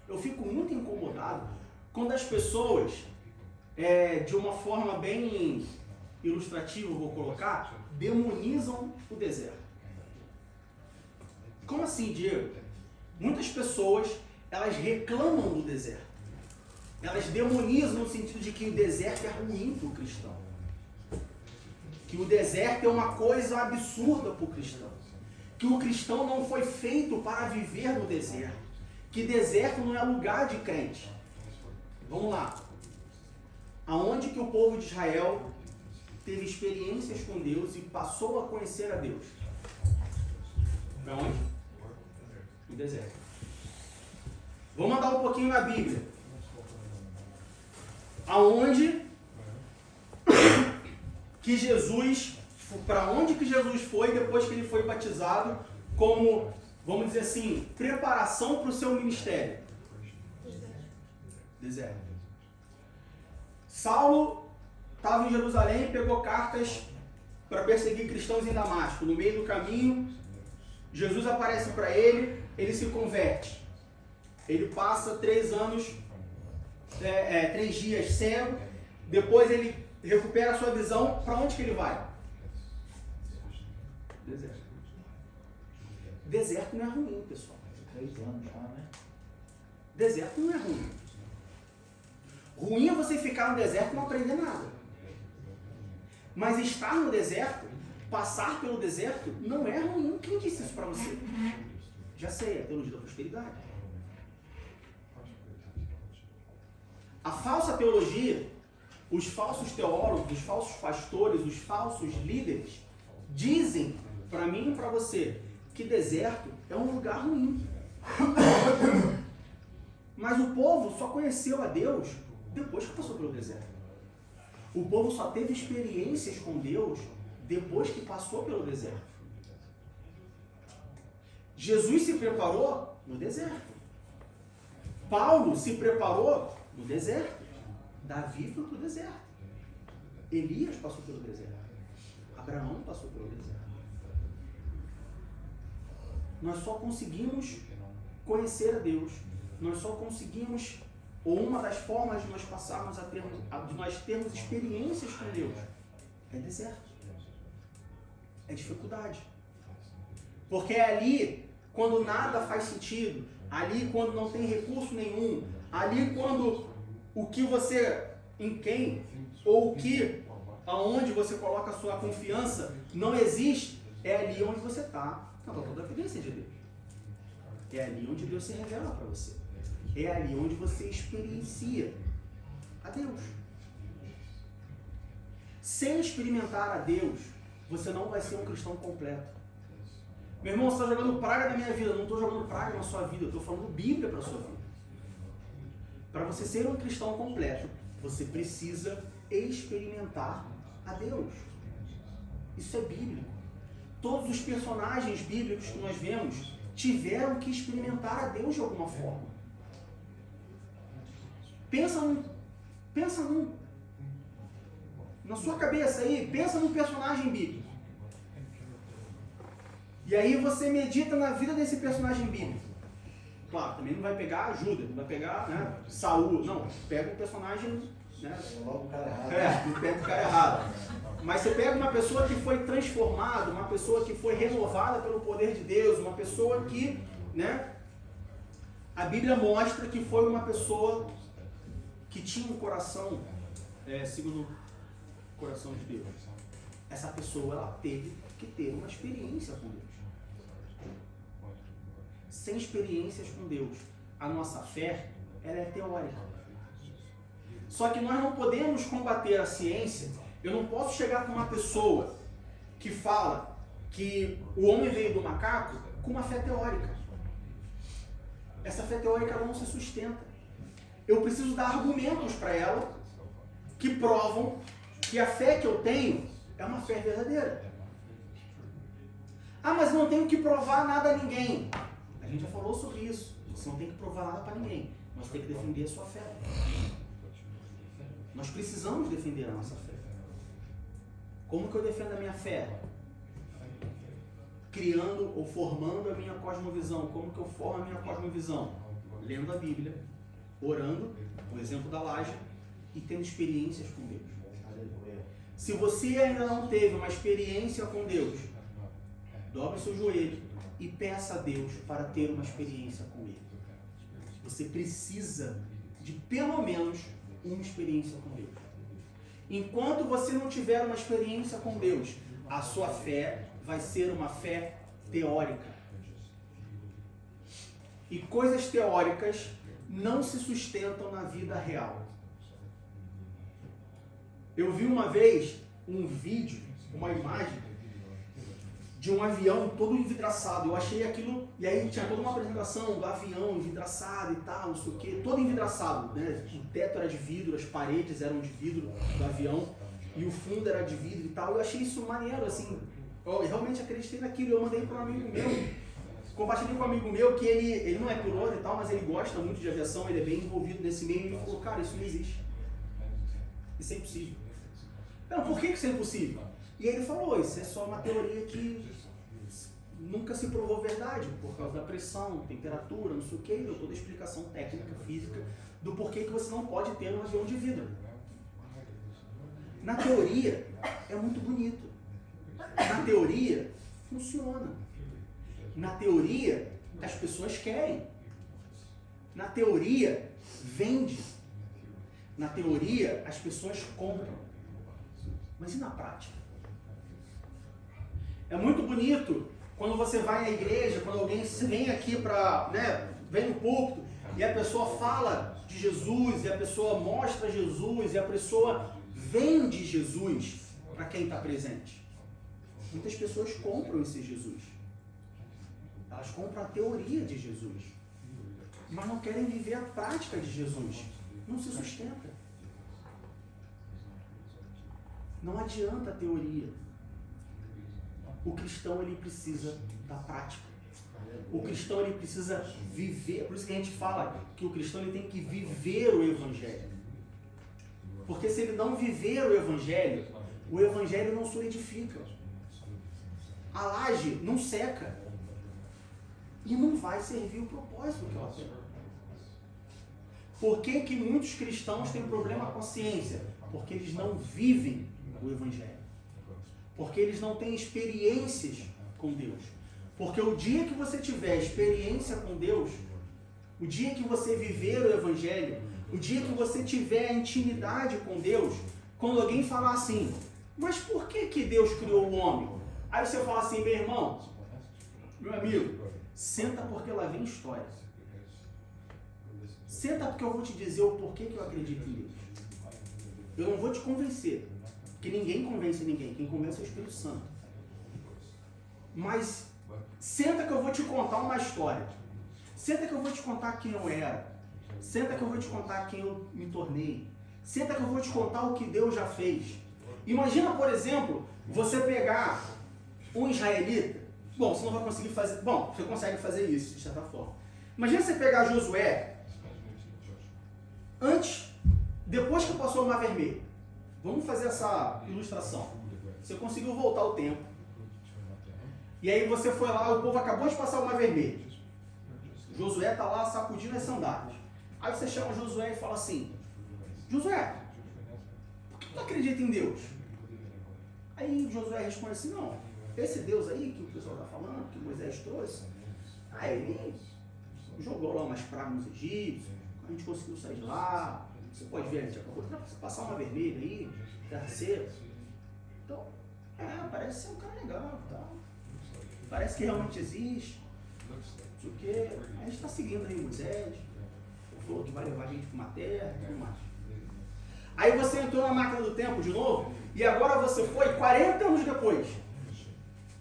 Eu fico muito incomodado quando as pessoas, de uma forma bem ilustrativa, vou colocar, demonizam o deserto. Como assim, Diego? Muitas pessoas, elas reclamam do deserto. Elas demonizam no sentido de que o deserto é ruim para o cristão. Que o deserto é uma coisa absurda para o cristão. Que o cristão não foi feito para viver no deserto. Que deserto não é lugar de crente. Vamos lá. Aonde que o povo de Israel teve experiências com Deus e passou a conhecer a Deus? Para onde? No deserto. Vamos andar um pouquinho na Bíblia. Aonde que Jesus, para onde que Jesus foi depois que ele foi batizado, como, vamos dizer assim, preparação para o seu ministério? Deserto. Saulo estava em Jerusalém e pegou cartas para perseguir cristãos em Damasco. No meio do caminho, Jesus aparece para ele, ele se converte. Ele passa 3 anos, 3 dias cego, depois ele recupera a sua visão. Para onde que ele vai? Deserto. Deserto não é ruim, pessoal. 3 anos já, né? Deserto não é ruim. Ruim é você ficar no deserto e não aprender nada. Mas estar no deserto, passar pelo deserto, não é ruim. Quem disse isso para você? Já sei, é a teologia da prosperidade. A falsa teologia, os falsos teólogos, os falsos pastores, os falsos líderes, dizem para mim e para você que deserto é um lugar ruim. Mas o povo só conheceu a Deus depois que passou pelo deserto. O povo só teve experiências com Deus depois que passou pelo deserto. Jesus se preparou no deserto. Paulo se preparou no deserto. Davi foi para o deserto. Elias passou pelo deserto. Abraão passou pelo deserto. Nós só conseguimos conhecer a Deus. Nós só conseguimos, ou uma das formas de nós passarmos de nós termos experiências com Deus, é deserto. É dificuldade. Porque é ali, quando nada faz sentido, ali quando não tem recurso nenhum, ali quando o que você, em quem, ou o que, aonde você coloca a sua confiança, não existe, é ali onde você está. Não, toda a evidência de Deus. É ali onde Deus se revela para você. É ali onde você experiencia a Deus. Sem experimentar a Deus, você não vai ser um cristão completo. Meu irmão, você está jogando praga na minha vida. Eu não estou jogando praga na sua vida. Eu estou falando Bíblia para a sua vida. Para você ser um cristão completo, você precisa experimentar a Deus. Isso é bíblico. Todos os personagens bíblicos que nós vemos tiveram que experimentar a Deus de alguma forma. Pensa na sua cabeça aí, pensa num personagem bíblico. E aí você medita na vida desse personagem bíblico. Claro, também não vai pegar Judas, não vai pegar, né, Saul, não. Pega um personagem, né, Logo o cara errado. não pega o cara errado. Mas você pega uma pessoa que foi transformada, uma pessoa que foi renovada pelo poder de Deus, uma pessoa que né? A Bíblia mostra que foi uma pessoa que tinha um coração segundo o coração de Deus. Essa pessoa, ela teve que ter uma experiência com Deus. Sem experiências com Deus, a nossa fé, ela é teórica. Só que nós não podemos combater a ciência. Eu não posso chegar com uma pessoa que fala que o homem veio do macaco com uma fé teórica. Essa fé teórica ela não se sustenta. Eu preciso dar argumentos para ela que provam que a fé que eu tenho é uma fé verdadeira. Ah, mas não tenho que provar nada a ninguém. A gente já falou sobre isso. Você não tem que provar nada para ninguém, mas tem que defender a sua fé. Nós precisamos defender a nossa fé. Como que eu defendo a minha fé? Criando ou formando a minha cosmovisão. Como que eu formo a minha cosmovisão? Lendo a Bíblia, orando, o exemplo da laje, e tendo experiências com Deus. Se você ainda não teve uma experiência com Deus, dobre seu joelho e peça a Deus para ter uma experiência com Ele. Você precisa de pelo menos uma experiência com Deus. Enquanto você não tiver uma experiência com Deus, a sua fé vai ser uma fé teórica. E coisas teóricas não se sustentam na vida real. Eu vi uma vez um vídeo, uma imagem de um avião todo envidraçado. Eu achei aquilo, e aí tinha toda uma apresentação do avião envidraçado e tal, não sei o que, todo envidraçado, né? O teto era de vidro, as paredes eram de vidro do avião, e o fundo era de vidro e tal. Eu achei isso maneiro, assim, eu realmente acreditei naquilo. Eu mandei para um amigo meu, compartilhei com um amigo meu que ele não é piloto e tal, mas ele gosta muito de aviação, ele é bem envolvido nesse meio, e ele falou, cara, isso não existe. Isso é impossível. Não, por que isso é impossível? E ele falou, isso é só uma teoria que nunca se provou verdade, por causa da pressão, temperatura, não sei o que, deu toda a explicação técnica, física, do porquê que você não pode ter um avião de vidro. Na teoria, é muito bonito. Na teoria, funciona. Na teoria, as pessoas querem. Na teoria, vende. Na teoria, as pessoas compram. Mas e na prática? É muito bonito quando você vai na igreja, quando alguém vem aqui para, vem no púlpito e a pessoa fala de Jesus, e a pessoa mostra Jesus, e a pessoa vende Jesus para quem está presente. Muitas pessoas compram esse Jesus. Elas compram a teoria de Jesus, mas não querem viver a prática de Jesus. Não se sustenta. Não adianta a teoria. O cristão, ele precisa da prática. O cristão, ele precisa viver. Por isso que a gente fala que o cristão, ele tem que viver o Evangelho. Porque se ele não viver o Evangelho não solidifica. A laje não seca. E não vai servir o propósito que ela tem. Por que que muitos cristãos têm problema com a ciência? Porque eles não vivem o Evangelho. Porque eles não têm experiências com Deus. Porque o dia que você tiver experiência com Deus, o dia que você viver o Evangelho, o dia que você tiver intimidade com Deus, quando alguém falar assim, mas por que que Deus criou o homem? Aí você fala assim, meu irmão, meu amigo, senta porque lá vem história. Senta porque eu vou te dizer o porquê que eu acredito em Deus. Eu não vou te convencer, porque ninguém convence ninguém, quem convence é o Espírito Santo. Mas senta que eu vou te contar uma história. Senta que eu vou te contar quem eu era. Senta que eu vou te contar quem eu me tornei. Senta que eu vou te contar o que Deus já fez. Imagina, por exemplo, você pegar um israelita. Bom, você não vai conseguir fazer... Bom, você consegue fazer isso, de certa forma. Imagina você pegar Josué depois que passou o Mar Vermelho. Vamos fazer essa ilustração. Você conseguiu voltar o tempo. E aí você foi lá, o povo acabou de passar o Mar Vermelho. Josué está lá sacudindo as sandálias. Aí você chama Josué e fala assim, Josué, por que tu acredita em Deus? Aí Josué responde assim, não, esse Deus aí que o pessoal está falando, que Moisés trouxe, Aí ele jogou lá umas pragas nos egípcios, a gente conseguiu sair de lá. Você pode ver, a gente acabou de passar uma vermelha aí, terra seca. Então, parece ser um cara legal e tal. Parece que realmente existe. Porque a gente está seguindo aí Moisés, falou que vai levar a gente para uma terra e tudo mais. Aí você entrou na máquina do tempo de novo, e agora você foi 40 anos depois.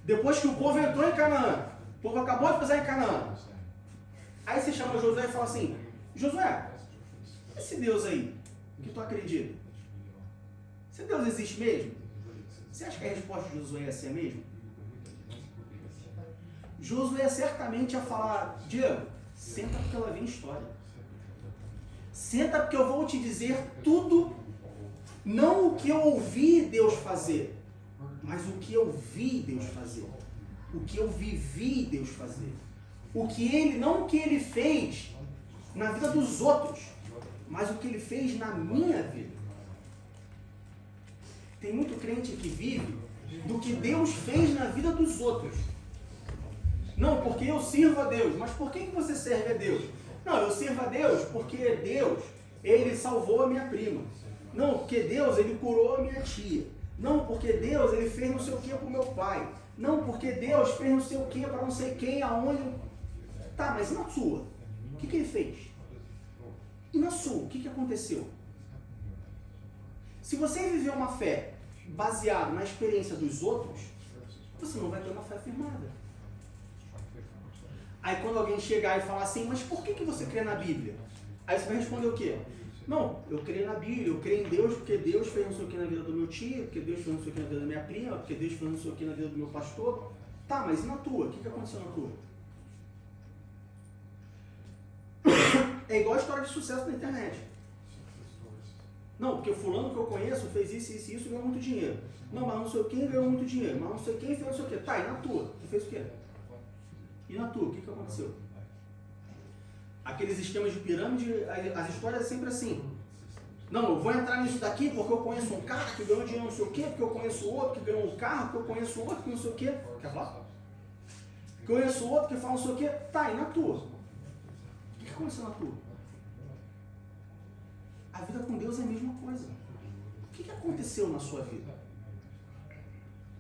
Depois que o povo entrou em Canaã, o povo acabou de pisar em Canaã. Aí você chama Josué e fala assim, Josué, esse Deus aí, que tu acredita, esse Deus existe mesmo? Você acha que a resposta de Josué ia ser a mesma? Josué certamente ia falar, Diego, senta porque ela vem história. Senta porque eu vou te dizer tudo, não o que eu ouvi Deus fazer, mas o que eu vi Deus fazer. O que eu vivi Deus fazer. O que ele, não o que ele fez na vida dos outros, mas o que ele fez na minha vida. Tem muito crente que vive do que Deus fez na vida dos outros. Não, porque eu sirvo a Deus. Mas por que você serve a Deus? Não, eu sirvo a Deus porque Deus, Ele salvou a minha prima. Não, porque Deus, Ele curou a minha tia. Não, porque Deus, Ele fez não sei o que para o meu pai. Não, porque Deus fez não sei o que para não sei quem, aonde. Tá, mas e na sua? O que Ele fez? E na sua? O que aconteceu? Se você viver uma fé baseada na experiência dos outros, você não vai ter uma fé firmada. Aí quando alguém chegar e falar assim, mas por que você crê na Bíblia? Aí você vai responder o quê? Não, eu creio na Bíblia, eu creio em Deus porque Deus fez não sei o que na vida do meu tio, porque Deus fez não sei o que na vida da minha prima, porque Deus fez não sei o que na vida do meu pastor. Tá, mas e na tua? O que aconteceu na tua? É igual a história de sucesso na internet. Não, porque fulano que eu conheço fez isso, isso e isso e ganhou muito dinheiro. Não, mas não sei quem ganhou muito dinheiro, mas não sei quem fez não sei o quê. Tá, e na tua? Tu fez o quê? E na tua? O que aconteceu? Aqueles esquemas de pirâmide, as histórias é sempre assim. Não, eu vou entrar nisso daqui porque eu conheço um cara que ganhou dinheiro não sei o quê, porque eu conheço outro que ganhou um carro, porque eu conheço outro que não sei o quê. Quer falar? Conheço outro que fala não sei o quê. Tá, e na tua? O que aconteceu na tua? A vida com Deus é a mesma coisa. O que aconteceu na sua vida?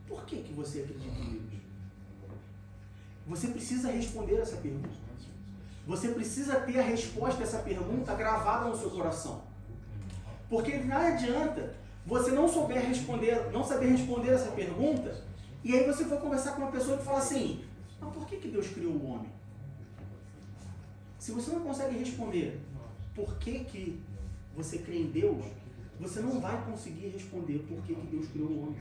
Por que você acredita em Deus? Você precisa responder essa pergunta. Você precisa ter a resposta a essa pergunta gravada no seu coração. Porque não adianta você não saber responder essa pergunta, e aí você for conversar com uma pessoa que fala assim, mas por que Deus criou o homem? Se você não consegue responder por que você crê em Deus, você não vai conseguir responder por que Deus criou o homem.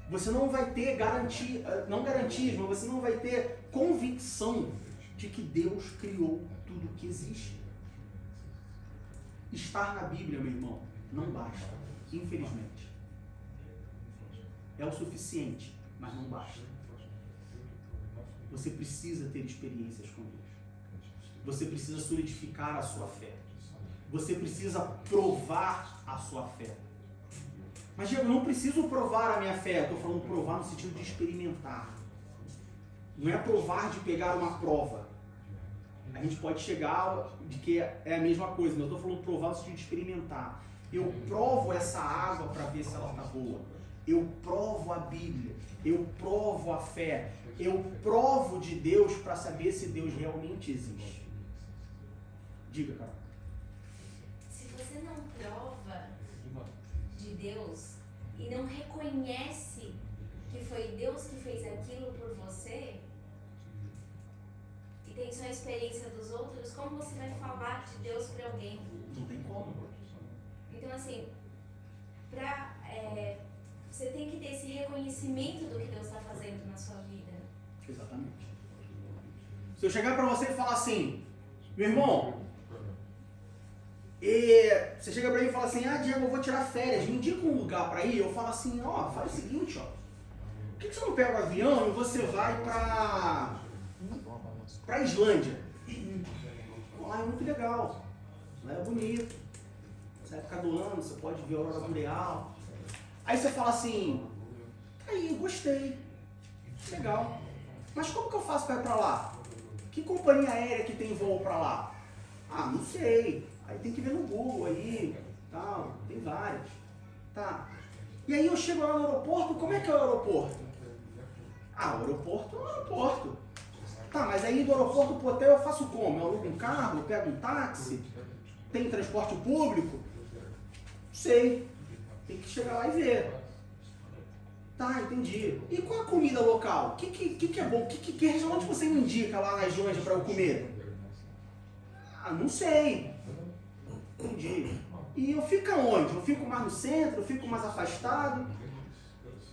Você não vai ter garantia, não garantias, mas você não vai ter convicção de que Deus criou tudo que existe. Estar na Bíblia, meu irmão, não basta, infelizmente. É o suficiente, mas não basta. Você precisa ter experiências com Deus. Você precisa solidificar a sua fé. Você precisa provar a sua fé. Mas eu não preciso provar a minha fé, eu estou falando provar no sentido de experimentar. Não é provar de pegar uma prova. A gente pode chegar de que é a mesma coisa, mas eu estou falando provar no sentido de experimentar. Eu provo essa água para ver se ela está boa. Eu provo a Bíblia. Eu provo a fé. Eu provo de Deus para saber se Deus realmente existe. Diga, cara. Se você não prova de Deus e não reconhece que foi Deus que fez aquilo por você e tem só a experiência dos outros, como você vai falar de Deus para alguém? Não tem como. Então, assim, você tem que ter esse reconhecimento do que Deus está fazendo na sua vida. Exatamente. Se eu chegar para você e falar assim, meu irmão, você chega para mim e fala assim, Diego, eu vou tirar férias, me indica um lugar para ir. Eu falo assim, faz o seguinte, por que você não pega o avião e você vai para Islândia? Lá é muito legal, lá é bonito, nessa época do ano você pode ver a aurora boreal. Aí você fala assim, aí, gostei, legal, mas como que eu faço para ir para lá? Que companhia aérea que tem voo para lá? Ah, não sei. Aí tem que ver no Google aí, tal, tem várias. Tá. E aí eu chego lá no aeroporto, como é que é o aeroporto? Ah, o aeroporto é um aeroporto. Tá, mas aí do aeroporto pro hotel eu faço como? Eu alugo um carro, eu pego um táxi? Tem transporte público? Não sei. Tem que chegar lá e ver. Tá, entendi. E qual a comida local? O que é bom? Que restaurante você me indica lá na Janja para eu comer? Ah, não sei. Entendi. E eu fico onde? Eu fico mais no centro? Eu fico mais afastado?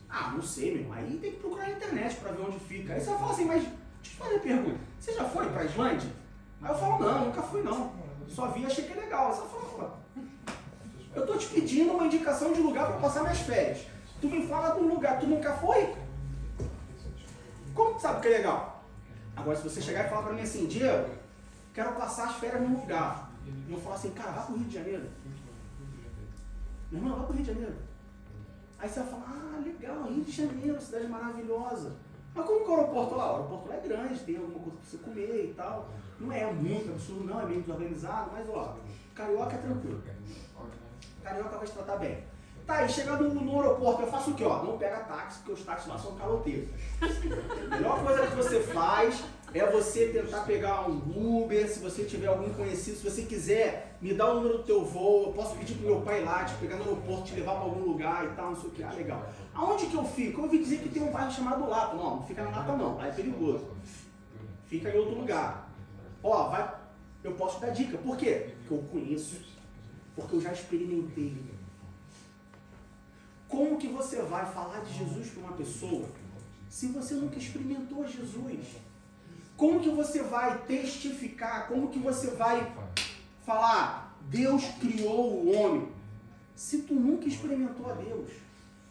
Ah, não sei, meu irmão. Aí tem que procurar na internet para ver onde fica. Aí você vai falar assim, mas deixa eu fazer a pergunta. Você já foi para a Islândia? Aí eu falo, não, nunca fui não. Só vi e achei que é legal. Você fala, eu tô te pedindo uma indicação de lugar para passar minhas férias. Tu me fala de um lugar, tu nunca foi? Como tu sabe que é legal? Agora, se você chegar e falar para mim assim, Diego, quero passar as férias num lugar. E eu falar assim, cara, vá pro Rio de Janeiro. Meu irmão, vá pro Rio de Janeiro. Aí você vai falar, ah, legal, Rio de Janeiro, cidade maravilhosa. Mas como que é o aeroporto lá? O aeroporto lá é grande, tem alguma coisa pra você comer e tal. Não é muito absurdo, não, é meio desorganizado, mas ó, carioca é tranquilo. Carioca vai te tratar bem. Tá, e chegando no aeroporto, eu faço o quê? Ó, não pega táxi, porque os táxis lá são caloteiros. A melhor coisa que você faz é você tentar pegar um Uber, se você tiver algum conhecido, se você quiser me dar o número do teu voo, eu posso pedir pro meu pai lá, te pegar no aeroporto, te levar para algum lugar e tal, não sei o que. Ah, legal. Aonde que eu fico? Eu ouvi dizer que tem um bairro chamado Lapa. Não, não fica na Lapa não, lá é perigoso. Fica em outro lugar. Ó, vai, eu posso te dar dica. Por quê? Porque eu conheço. Porque eu já experimentei. Como que você vai falar de Jesus para uma pessoa se você nunca experimentou Jesus? Como que você vai testificar? Como que você vai falar, Deus criou o homem, se tu nunca experimentou a Deus?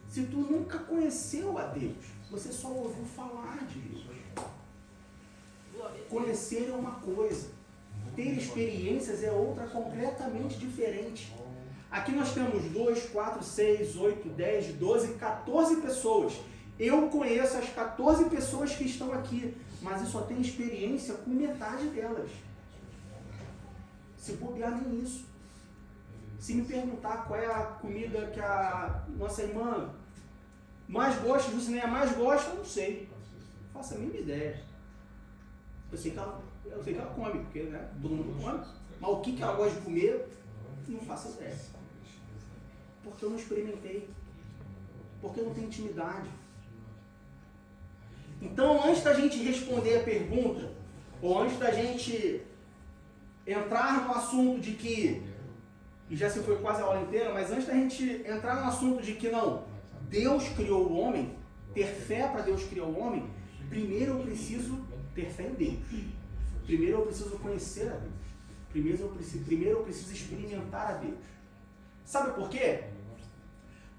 Se tu nunca conheceu a Deus? Você só ouviu falar de Deus. Conhecer é uma coisa. Ter experiências é outra completamente diferente. Aqui nós temos 2, 4, 6, 8, 10, 12, 14 pessoas. Eu conheço as 14 pessoas que estão aqui, mas eu só tenho experiência com metade delas. Se bobear nem isso. Se me perguntar qual é a comida que a nossa irmã mais gosta, se nem a mais gosta, eu não sei. Não faço a mínima ideia. Eu sei que ela come, porque né, todo mundo come, mas o que ela gosta de comer, não faço ideia. Porque eu não experimentei. Porque eu não tenho intimidade. Então, antes da gente responder a pergunta, ou antes da gente entrar no assunto de que, e já se foi quase a aula inteira, mas antes da gente entrar no assunto de que não, Deus criou o homem, ter fé para Deus criar o homem, primeiro eu preciso ter fé em Deus. Primeiro eu preciso conhecer a Deus. Primeiro eu preciso experimentar a Deus. Sabe por quê?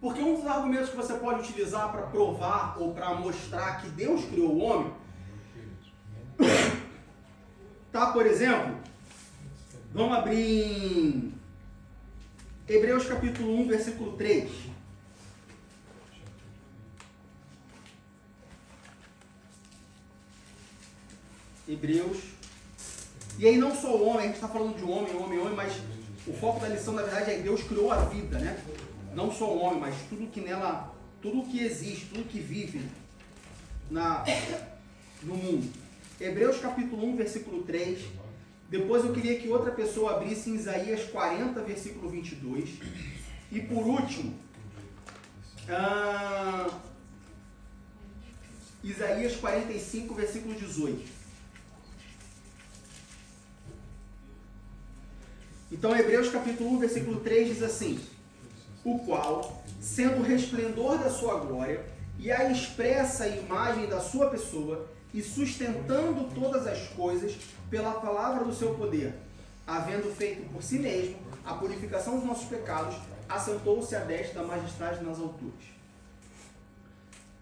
Porque um dos argumentos que você pode utilizar para provar ou para mostrar que Deus criou o homem, tá, por exemplo, vamos abrir em Hebreus capítulo 1, versículo 3. Hebreus. E aí não só o homem, a gente está falando de homem, mas o foco da lição, na verdade, é que Deus criou a vida, né? Não só o homem, mas tudo que nela, tudo que existe, tudo que vive no mundo. Hebreus capítulo 1, versículo 3. Depois eu queria que outra pessoa abrisse em Isaías 40, versículo 22. E por último, Isaías 45, versículo 18. Então, Hebreus capítulo 1, versículo 3 diz assim: o qual, sendo o resplendor da sua glória e a expressa imagem da sua pessoa, e sustentando todas as coisas pela palavra do seu poder, havendo feito por si mesmo a purificação dos nossos pecados, assentou-se à destra da majestade nas alturas.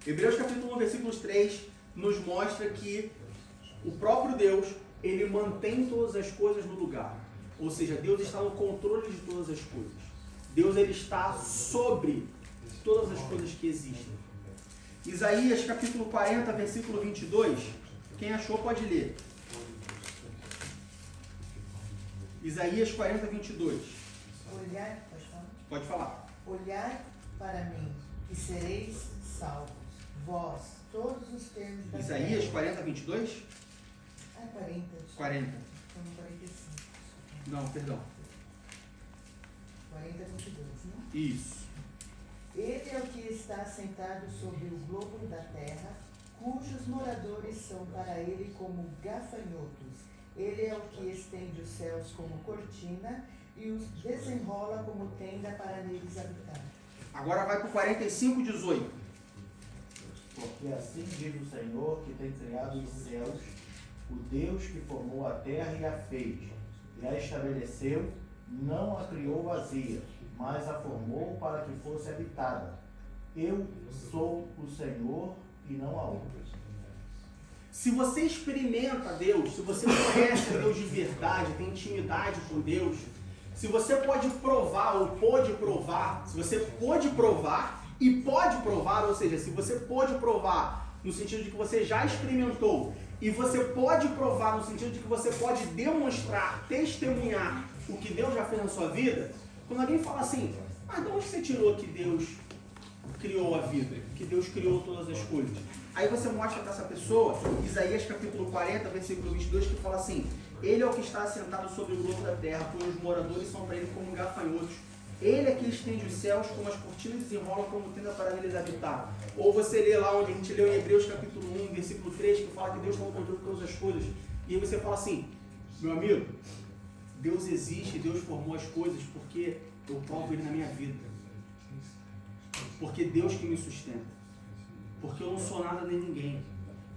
Hebreus capítulo 1, versículos 3 nos mostra que o próprio Deus, ele mantém todas as coisas no lugar. Ou seja, Deus está no controle de todas as coisas. Deus, ele está sobre todas as coisas que existem. Isaías capítulo 40, versículo 22. Quem achou pode ler. Isaías 40, 22. Olhai, pode falar? Pode falar. Olhai para mim e sereis salvos, vós, todos os termos da Isaías terra. 40, 22? Ah, 40. 40. Então, 45. Não, perdão. 40, 22, né? Isso. Ele é o que está sentado sobre o globo da terra, cujos moradores são para ele como gafanhotos. Ele é o que estende os céus como cortina e os desenrola como tenda para neles habitar. Agora vai para o 45, 18. Porque assim diz o Senhor que tem criado os céus, o Deus que formou a terra e a fez, e a estabeleceu, não a criou vazia, mas a formou para que fosse habitada. Eu sou o Senhor e não há outro. Se você experimenta Deus, se você conhece a Deus de verdade, tem intimidade com Deus, se você pode provar ou pôde provar, se você pôde provar e pode provar, ou seja, se você pôde provar no sentido de que você já experimentou e você pode provar no sentido de que você pode demonstrar, testemunhar o que Deus já fez na sua vida, quando alguém fala assim, mas de onde você tirou que Deus criou a vida, que Deus criou todas as coisas? Aí você mostra para essa pessoa, Isaías capítulo 40, versículo 22, que fala assim, ele é o que está assentado sobre o globo da terra, cujos moradores são para ele como gafanhotos. Ele é que estende os céus como as cortinas desenrolam como tenda para neles habitar. Ou você lê lá onde a gente leu em Hebreus capítulo 1, versículo 3, que fala que Deus tem o controle de todas as coisas. E aí você fala assim, meu amigo, Deus existe, Deus formou as coisas porque eu provo Ele na minha vida. Porque Deus que me sustenta. Porque eu não sou nada nem ninguém.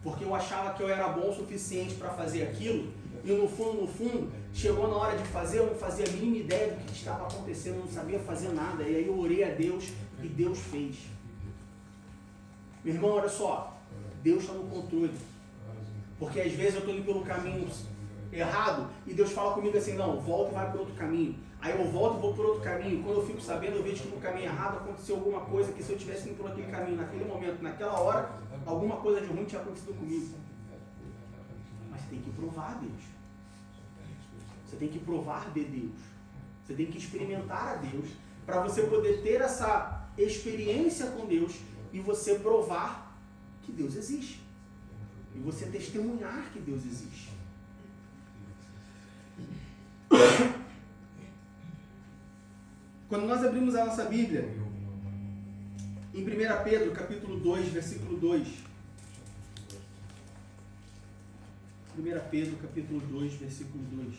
Porque eu achava que eu era bom o suficiente para fazer aquilo. E no fundo, chegou na hora de fazer, eu não fazia a mínima ideia do que estava acontecendo, eu não sabia fazer nada. E aí eu orei a Deus e Deus fez. Meu irmão, olha só, Deus está no controle. Porque às vezes eu estou indo pelo caminho errado e Deus fala comigo assim, não, volta e vai para outro caminho. Aí eu volto e vou por outro caminho. Quando eu fico sabendo, eu vejo que no caminho errado aconteceu alguma coisa que se eu tivesse indo por aquele caminho, naquele momento, naquela hora, alguma coisa de ruim tinha acontecido comigo. Mas você tem que provar Deus. Você tem que provar de Deus. Você tem que experimentar a Deus para você poder ter essa experiência com Deus e você provar que Deus existe. E você testemunhar que Deus existe. Quando nós abrimos a nossa Bíblia, em 1 Pedro, capítulo 2, versículo 2. 1 Pedro, capítulo 2, versículo 2.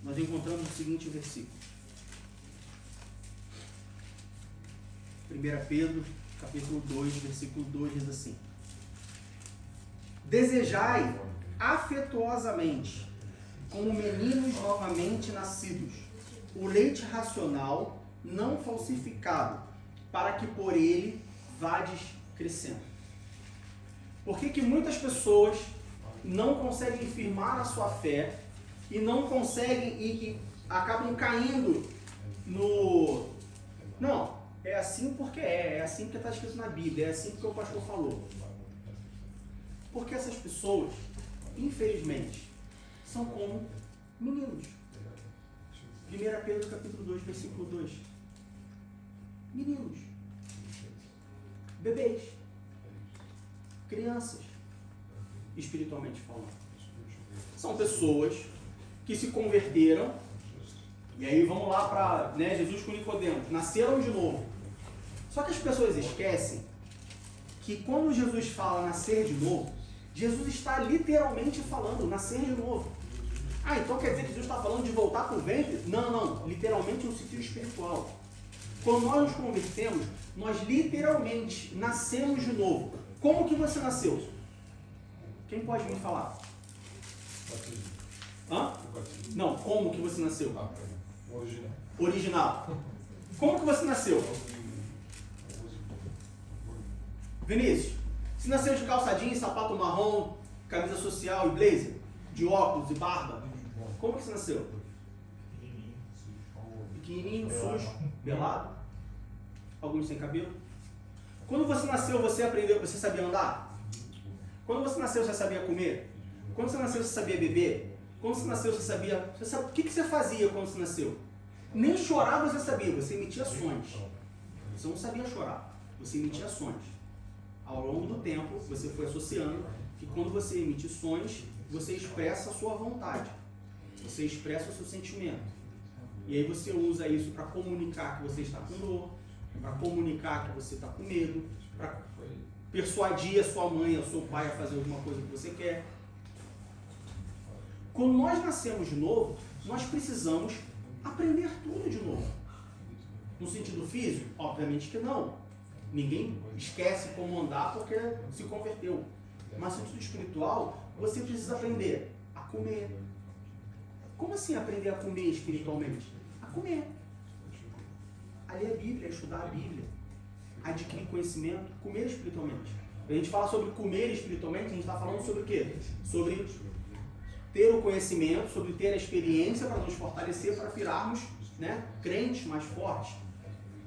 Nós encontramos o seguinte versículo. 1 Pedro, capítulo 2, versículo 2 diz assim: desejai afetuosamente, como meninos novamente nascidos, o leite racional, não falsificado, para que por ele vades crescendo. Por que muitas pessoas não conseguem firmar a sua fé e não conseguem e acabam caindo no... Não, é assim porque é assim porque está escrito na Bíblia, é assim porque o pastor falou. Porque essas pessoas, infelizmente, são como meninos. 1 Pedro capítulo 2, versículo 2. Meninos. Bebês. Crianças. Espiritualmente falando. São pessoas que se converteram. E aí vamos lá para Jesus com Nicodemos. Nasceram de novo. Só que as pessoas esquecem que quando Jesus fala nascer de novo, Jesus está literalmente falando nascer de novo. Ah, então quer dizer que Jesus está falando de voltar para o ventre? Não, literalmente no sentido espiritual. Quando nós nos convertemos, nós literalmente nascemos de novo. Como que você nasceu? Quem pode me falar? Hã? Não, como que você nasceu? Original. Como que você nasceu? Vinícius, você nasceu de calça jeans, sapato marrom, camisa social e blazer? De óculos e barba? Como que você nasceu? Pequenininho, sujo, pelado? Alguns sem cabelo? Quando você nasceu, você aprendeu, você sabia andar? Quando você nasceu, você sabia comer? Quando você nasceu, você sabia beber? Quando você nasceu, você sabia... o que você fazia quando você nasceu? Nem chorar você sabia, você emitia sons. Você não sabia chorar, você emitia sons. Ao longo do tempo, você foi associando que quando você emite sons, você expressa a sua vontade. Você expressa o seu sentimento. E aí você usa isso para comunicar que você está com dor, para comunicar que você está com medo, para persuadir a sua mãe, a seu pai a fazer alguma coisa que você quer. Quando nós nascemos de novo, nós precisamos aprender tudo de novo. No sentido físico? Obviamente que não. Ninguém esquece como andar porque se converteu. Mas no sentido espiritual, você precisa aprender a comer. Como assim aprender a comer espiritualmente? A comer. A ler a Bíblia, a estudar a Bíblia. Adquirir conhecimento, comer espiritualmente. A gente fala sobre comer espiritualmente, a gente está falando sobre o quê? Sobre ter o conhecimento, sobre ter a experiência para nos fortalecer, para virarmos, né, crentes mais fortes.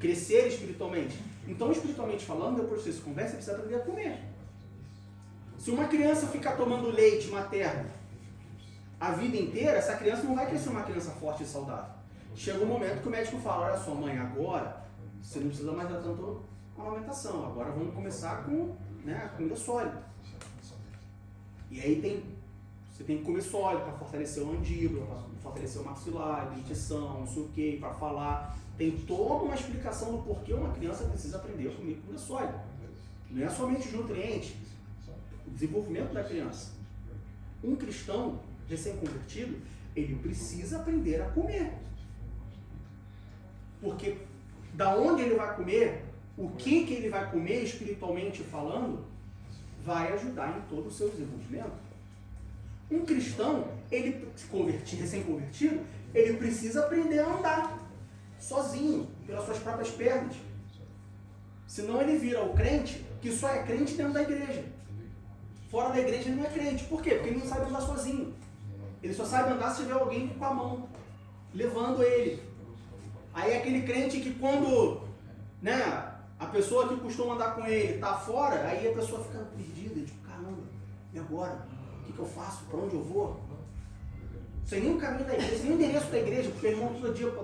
Crescer espiritualmente. Então, espiritualmente falando, depois que você se conversa, você precisa aprender a comer. Se uma criança ficar tomando leite materno a vida inteira, essa criança não vai crescer uma criança forte e saudável. Chega um momento que o médico fala, olha só, mãe, agora você não precisa mais dar tanto amamentação, agora vamos começar com, né, a comida sólida. E aí você tem que comer sólido para fortalecer o mandíbula, para fortalecer o maxilar, a dentição, não sei o que, para falar. Tem toda uma explicação do porquê uma criança precisa aprender a comer comida sólida. Não é somente os nutrientes, o desenvolvimento da criança. Um cristão recém-convertido, ele precisa aprender a comer. Porque da onde ele vai comer, o que ele vai comer espiritualmente falando, vai ajudar em todo o seu desenvolvimento. Um cristão, ele recém-convertido, ele precisa aprender a andar sozinho, pelas suas próprias pernas. Senão ele vira o crente que só é crente dentro da igreja. Fora da igreja ele não é crente. Por quê? Porque ele não sabe andar sozinho. Ele só sabe andar se tiver alguém com a mão, levando ele. Aí é aquele crente que quando, né, a pessoa que costuma andar com ele está fora, aí a pessoa fica perdida, tipo, caramba, e agora? O que eu faço? Para onde eu vou? Sem nem o caminho da igreja, sem nem o endereço da igreja, porque o irmão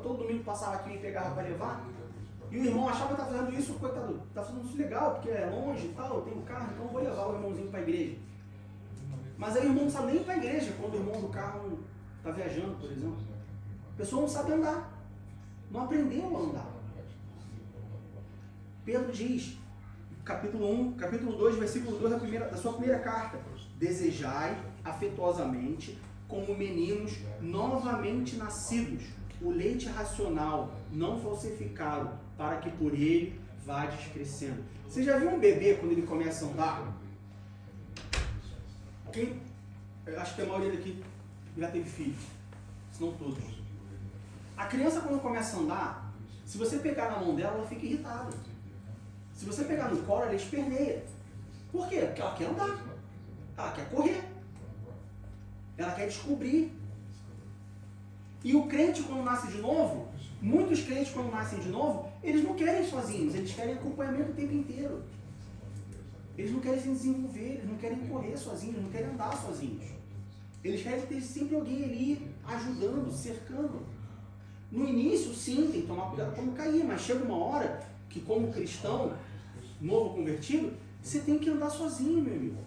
todo domingo passava aqui e me pegava para levar, e o irmão achava que estava fazendo isso, coitado, está fazendo isso legal, porque é longe e tal, eu tenho carro, então eu vou levar o irmãozinho para a igreja. Mas aí o irmão não sabe nem ir para a igreja quando o irmão do carro está viajando, por exemplo. A pessoa não sabe andar, não aprendeu a andar. Pedro diz, capítulo 2, versículo 2 da sua primeira carta, desejai afetuosamente como meninos novamente nascidos, o leite racional, não falsificado, para que por ele vades crescendo. Você já viu um bebê quando ele começa a andar? Eu acho que a maioria daqui já teve filho, se não todos. A criança quando começa a andar, se você pegar na mão dela, ela fica irritada. Se você pegar no colo, ela esperneia. Por quê? Porque ela quer andar. Ela quer correr. Ela quer descobrir. E o crente, quando nasce de novo, muitos crentes, quando nascem de novo, eles não querem ir sozinhos, eles querem acompanhamento o tempo inteiro. Eles não querem se desenvolver, eles não querem correr sozinhos, eles não querem andar sozinhos. Eles querem ter sempre alguém ali ajudando, cercando. No início, sim, tem que tomar cuidado para não cair, mas chega uma hora que, como cristão, novo convertido, você tem que andar sozinho, meu amigo.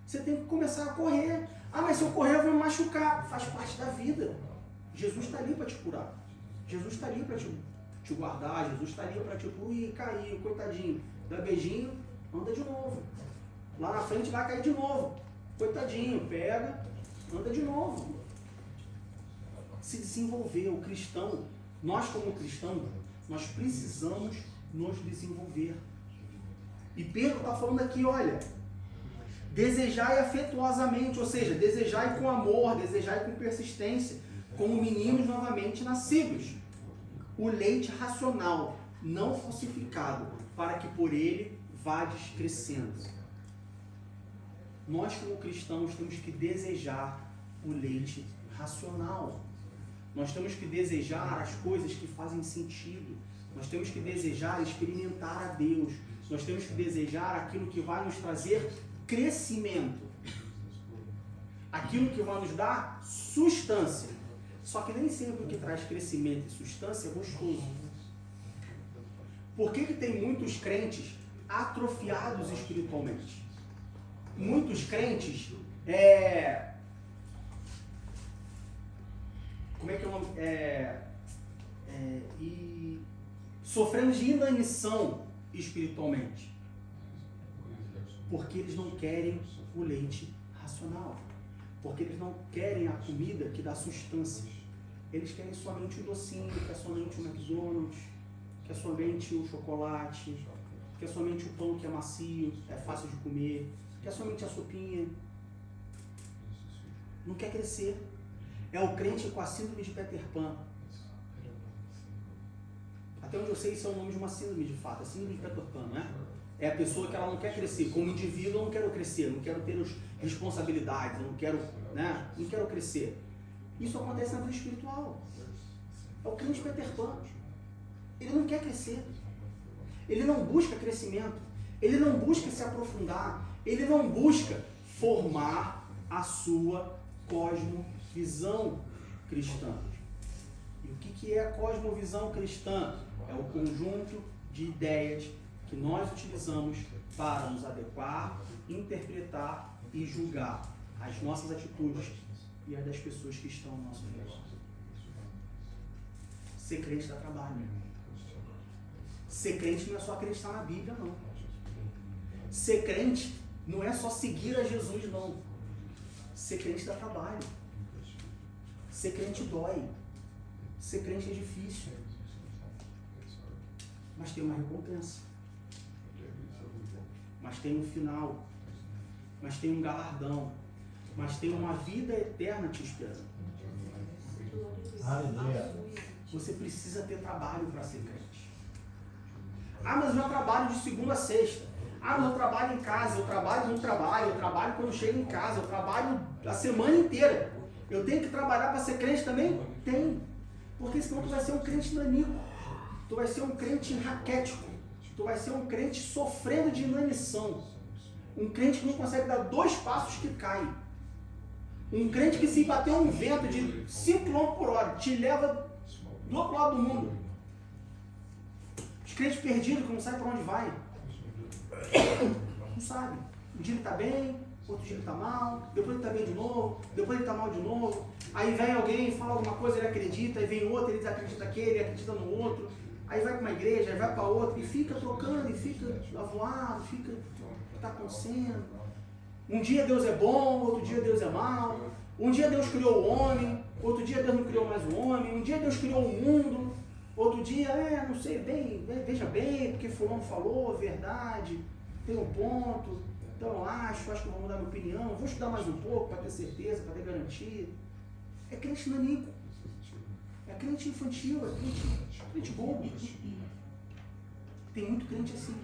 Você tem que começar a correr. Ah, mas se eu correr eu vou me machucar. Faz parte da vida. Jesus está ali para te curar. Jesus está ali para te guardar. Jesus está ali para tipo, cair, coitadinho. Dá beijinho, anda de novo. Lá na frente vai cair de novo. Coitadinho, pega, anda de novo. Se desenvolver, o cristão, nós como cristãos, nós precisamos nos desenvolver. E Pedro está falando aqui, olha, desejai afetuosamente, ou seja, desejai com amor, desejai com persistência, como meninos novamente nascidos. O leite racional, não falsificado, para que por ele vades crescendo. Nós como cristãos temos que desejar o leite racional. Nós temos que desejar as coisas que fazem sentido. Nós temos que desejar experimentar a Deus. Nós temos que desejar aquilo que vai nos trazer crescimento. Aquilo que vai nos dar sustância. Só que nem sempre o que traz crescimento e sustância é gostoso. Por que tem muitos crentes atrofiados espiritualmente? Muitos crentes como é que é o nome? E sofrendo de inanição espiritualmente. Porque eles não querem o leite racional. Porque eles não querem a comida que dá sustância. Eles querem somente o docinho, quer somente o McDonald's, quer somente o chocolate, quer somente o pão que é macio, é fácil de comer, quer somente a sopinha. Não quer crescer. É o crente com a síndrome de Peter Pan. Até onde eu sei, isso é o nome de uma síndrome de fato, a síndrome de Peter Pan, não é? É a pessoa que ela não quer crescer. Como indivíduo, eu não quero crescer, não quero ter responsabilidades, eu não quero, não quero crescer. Isso acontece na vida espiritual. É o crente Peter Pan. Ele não quer crescer. Ele não busca crescimento. Ele não busca se aprofundar. Ele não busca formar a sua cosmovisão cristã. E o que é a cosmovisão cristã? É o conjunto de ideias que nós utilizamos para nos adequar, interpretar e julgar as nossas atitudes e as das pessoas que estão ao nosso redor. Ser crente dá trabalho, meu irmão. Ser crente não é só acreditar na Bíblia, não. Ser crente não é só seguir a Jesus, não. Ser crente dá trabalho. Ser crente dói. Ser crente é difícil. Mas tem uma recompensa. Mas tem um final. Mas tem um galardão. Mas tem uma vida eterna te esperando. Aleluia. Você precisa ter trabalho para ser crente. Ah, mas eu trabalho de segunda a sexta. Ah, mas eu trabalho em casa, eu trabalho no trabalho, eu trabalho quando chego em casa, eu trabalho a semana inteira. Eu tenho que trabalhar para ser crente também? Tem. Porque senão tu vai ser um crente nanico. Tu vai ser um crente raquético. Tu vai ser um crente sofrendo de inanição. Um crente que não consegue dar 2 passos que cai. Um crente que se bater um vento de 5 km por hora, te leva do outro lado do mundo. Os crentes perdidos que não sabem para onde vai. Não sabe. Um dia ele está bem, outro dia ele está mal, depois ele está bem de novo, depois ele está mal de novo. Aí vem alguém e fala alguma coisa, ele acredita, aí vem outro, ele desacredita aquele, ele acredita no outro. Aí vai para uma igreja, aí vai para outra, e fica trocando, e fica avoado, fica o que está acontecendo. Um dia Deus é bom, outro dia Deus é mau. Um dia Deus criou o homem, outro dia Deus não criou mais o homem. Um dia Deus criou o mundo, outro dia, não sei bem, veja bem, porque fulano falou, verdade, tem um ponto, então eu acho que eu vou mudar minha opinião, vou estudar mais um pouco para ter certeza, para ter garantia. É crente nanico, é crente infantil, é crente bobo. Tem muito crente assim,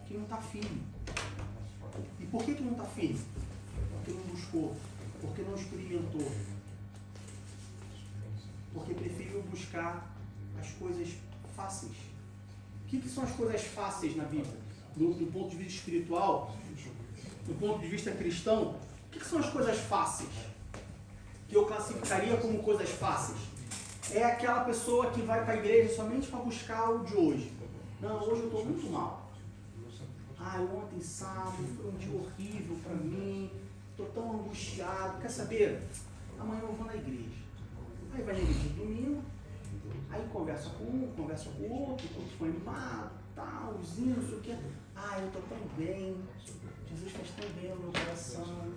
que não está firme. E por que não está firme? Porque não buscou, porque não experimentou, porque preferiu buscar as coisas fáceis. O que são as coisas fáceis na Bíblia? Do ponto de vista espiritual, do ponto de vista cristão, o que são as coisas fáceis? Que eu classificaria como coisas fáceis? É aquela pessoa que vai para a igreja somente para buscar o de hoje. Não, hoje eu estou muito mal. Ontem, sábado, foi um dia horrível para mim, estou tão angustiado. Quer saber? Amanhã eu vou na igreja. Aí vai na igreja domingo, aí conversa com um, conversa com o outro foi animado, tal, os hinos, não sei o quê. Eu estou tão bem, Jesus faz tão bem no meu coração.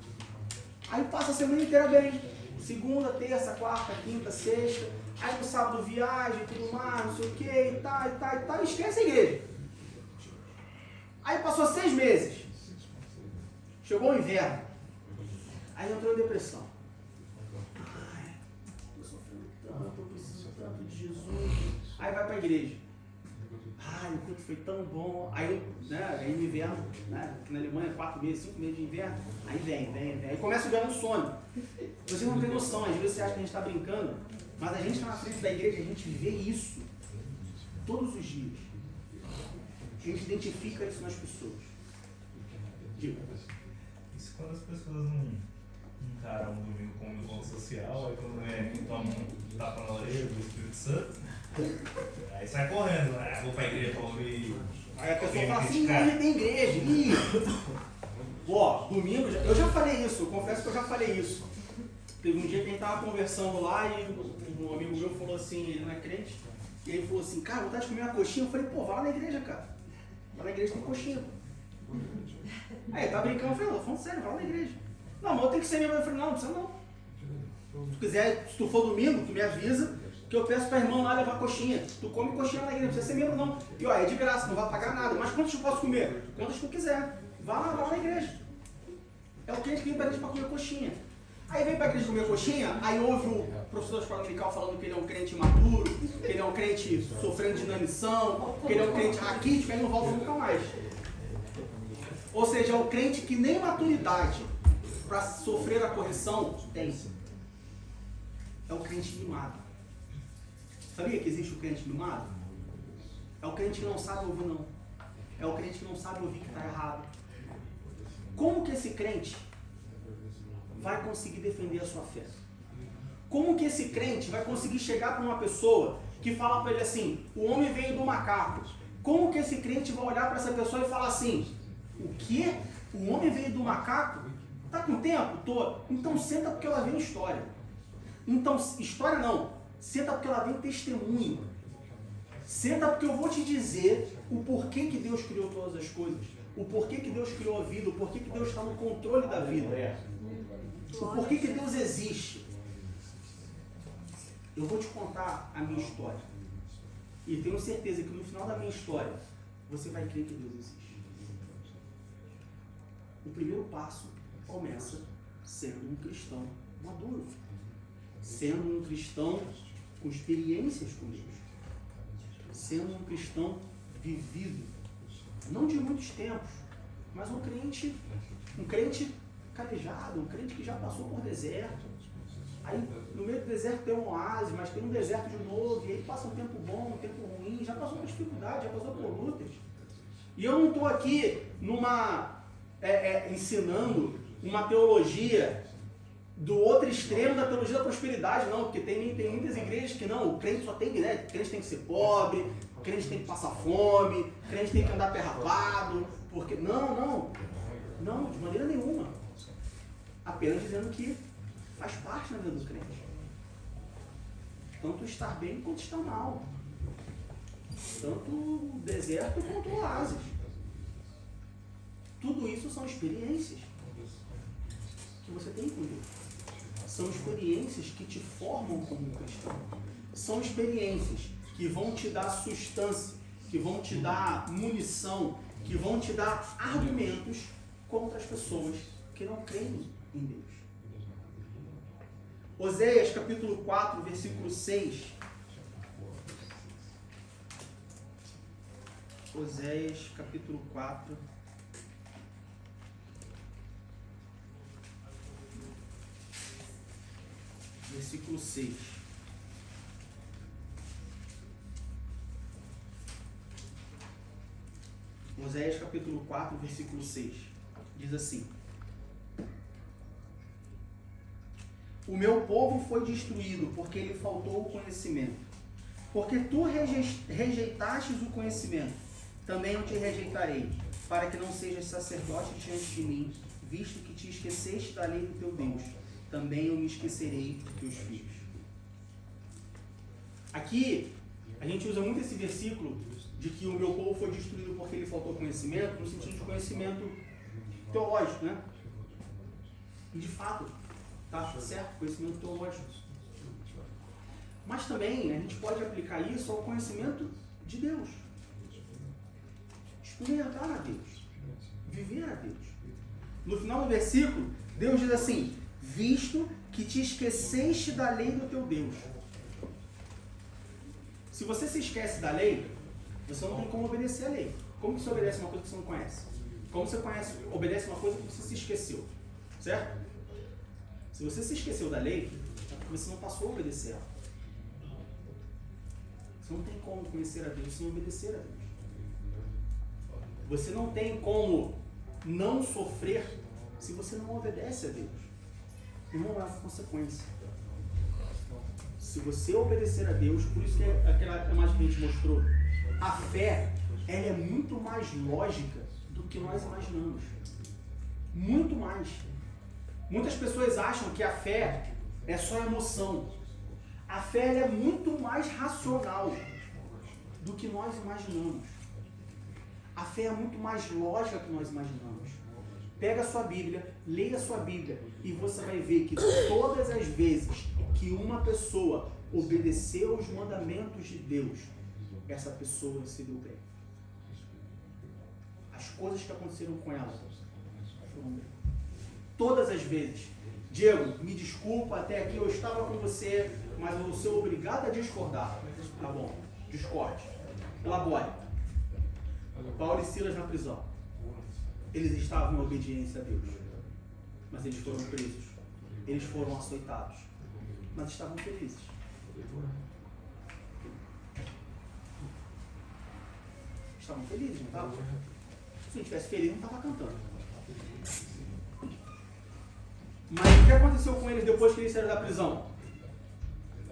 Aí passa a semana inteira bem. Segunda, terça, quarta, quinta, sexta. Aí no sábado viagem, tudo mais, não sei o quê, e tal, esquece a igreja. Aí passou 6 meses. Chegou o inverno. Aí entrou em depressão. Estou sofrendo tanto, eu preciso tanto de Jesus. Aí vai para a igreja. caralho, o culto foi tão bom. Aí, né, aí no inverno, né, aqui na Alemanha, 4 meses, 5 meses de inverno, aí vem. Aí começa o inverno sono. Você não tem noção, às vezes você acha que a gente está brincando, mas a gente está na frente da igreja, a gente vê isso todos os dias. A gente identifica isso nas pessoas. Diga. Isso quando as pessoas não encaram um domingo como encontro social, aí quando é que toma um tapa na orelha do Espírito Santo, aí sai correndo, né? Vou pra igreja pra ouvir. Aí a pessoa fala assim, não tem igreja. Ih. Ó, domingo, eu já falei isso, eu confesso que eu já falei isso. Teve um dia que a gente tava conversando lá e um amigo meu falou assim, ele não é crente, e ele falou assim, cara, vontade de comer uma coxinha. Eu falei, pô, vai lá na igreja, cara. Vai na igreja tem coxinha. Aí ele tá brincando, eu falei, não, falando sério, vai lá na igreja. Não, mas eu tenho que ser membro. Eu falei, não precisa não. Se tu quiser, se tu for domingo, tu me avisa, que eu peço pra irmã lá levar coxinha. Tu come coxinha na igreja, não precisa ser membro não. E ó, é de graça, não vai pagar nada. Mas quantos tu posso comer? Quantos tu quiser. Vai lá na igreja. É o crente que vem pra igreja pra comer coxinha. Aí vem pra igreja comer coxinha, aí ouve o professor da escola dominical falando que ele é um crente imaturo, que ele é um crente sofrendo de inanição, que ele é um crente raquítico, aí não volta nunca mais. Ou seja, é o crente que nem maturidade para sofrer a correção tem. É o crente mimado. Sabia que existe o crente mimado? É o crente que não sabe ouvir não. É o crente que não sabe ouvir que está errado. Como que esse crente vai conseguir defender a sua fé? Como que esse crente vai conseguir chegar para uma pessoa que fala para ele assim, o homem veio do macaco? Como que esse crente vai olhar para essa pessoa e falar assim, o quê? O homem veio do macaco? Tá com tempo? Tô. Então senta porque ela vem história. Então, história não. Senta porque ela vem testemunho. Senta porque eu vou te dizer o porquê que Deus criou todas as coisas. O porquê que Deus criou a vida. O porquê que Deus está no controle da vida. O porquê que Deus existe. Eu vou te contar a minha história. E tenho certeza que no final da minha história, você vai crer que Deus existe. O primeiro passo começa sendo um cristão maduro. Sendo um cristão com experiências com Deus. Sendo um cristão vivido. Não de muitos tempos, mas um crente calejado, um crente que já passou por deserto. Aí no meio do deserto tem um oásis, mas tem um deserto de novo, e aí passa um tempo bom, um tempo ruim, já passou por dificuldade, já passou por lutas. E eu não estou aqui ensinando uma teologia do outro extremo da teologia da prosperidade, não, porque tem muitas igrejas que não, o crente só tem, né, o crente tem que ser pobre, o crente tem que passar fome, o crente tem que andar pé rapado, porque, não, de maneira nenhuma. Apenas dizendo que faz parte na vida do crente. Tanto estar bem quanto estar mal. Tanto o deserto quanto o oásis. Tudo isso são experiências que você tem com Deus. São experiências que te formam como cristão. São experiências que vão te dar substância, que vão te dar munição, que vão te dar argumentos contra as pessoas que não creem em Deus. Oséias capítulo 4, versículo 6. Oséias capítulo 4. Versículo 6. Oséias capítulo 4, versículo 6. Diz assim: o meu povo foi destruído porque lhe faltou o conhecimento. Porque tu rejeitastes o conhecimento, também eu te rejeitarei, para que não sejas sacerdote diante de mim, visto que te esqueceste da lei do teu Deus. Também eu me esquecerei dos teus filhos. Aqui, a gente usa muito esse versículo de que o meu povo foi destruído porque lhe faltou conhecimento, no sentido de conhecimento teológico, né? E de fato, tá certo, conhecimento teológico. Mas também a gente pode aplicar isso ao conhecimento de Deus. Experimentar a Deus. Viver a Deus. No final do versículo, Deus diz assim: visto que te esqueceste da lei do teu Deus. Se você se esquece da lei, Você não tem como obedecer a lei. Como que você obedece uma coisa que você não conhece? Como você obedece uma coisa que você se esqueceu? Certo? Se você se esqueceu da lei, é porque você não passou a obedecer ela. Você não tem como conhecer a Deus sem obedecer a Deus. Você não tem como não sofrer se você não obedece a Deus. Irmão, é uma consequência. Se você obedecer a Deus, por isso que aquela imagem que a gente mostrou, a fé, ela é muito mais lógica do que nós imaginamos. Muito mais. Muitas pessoas acham que a fé é só emoção. A fé ela é muito mais racional do que nós imaginamos. A fé é muito mais lógica do que nós imaginamos. Pega a sua Bíblia, leia a sua Bíblia e você vai ver que todas as vezes que uma pessoa obedeceu os mandamentos de Deus, essa pessoa se deu bem. As coisas que aconteceram com ela foram bem. Todas as vezes. Diego, me desculpa, até aqui eu estava com você, mas eu vou ser obrigado a discordar. Tá bom, discorde. Elabore. Paulo e Silas na prisão. Eles estavam em obediência a Deus, mas eles foram presos. Eles foram açoitados, mas estavam felizes. Estavam felizes, não estavam? Se não estivesse feliz, não estava cantando. Mas o que aconteceu com eles depois que eles saíram da prisão?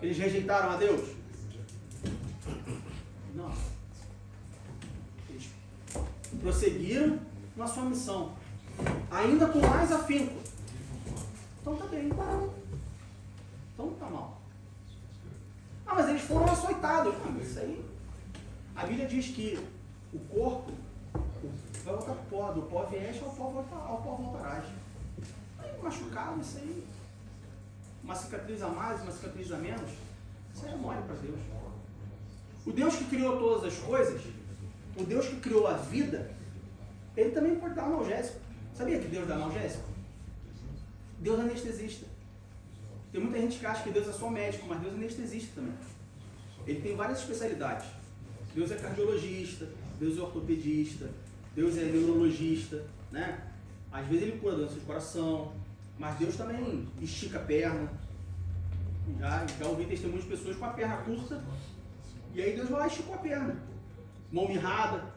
Eles rejeitaram a Deus? Não. Eles prosseguiram na sua missão, ainda com mais afinco. Então tá bem. Então não tá mal. Ah, mas eles foram açoitados. Não, isso aí. A Bíblia diz que o corpo vai voltar para o pó, do pó vieste ao pó voltarás. Aí, machucado, isso aí. Uma cicatriz a mais, uma cicatriz a menos, isso aí é mole para Deus. O Deus que criou todas as coisas, o Deus que criou a vida, Ele também pode dar analgésico. Sabia que Deus dá analgésico? Deus é anestesista. Tem muita gente que acha que Deus é só médico, mas Deus é anestesista também. Ele tem várias especialidades. Deus é cardiologista, Deus é ortopedista, Deus é neurologista, né? Às vezes Ele cura doença de coração, mas Deus também estica a perna. Já ouvi testemunhos de pessoas com a perna curta, e aí Deus vai lá e esticou a perna. Mão mirrada.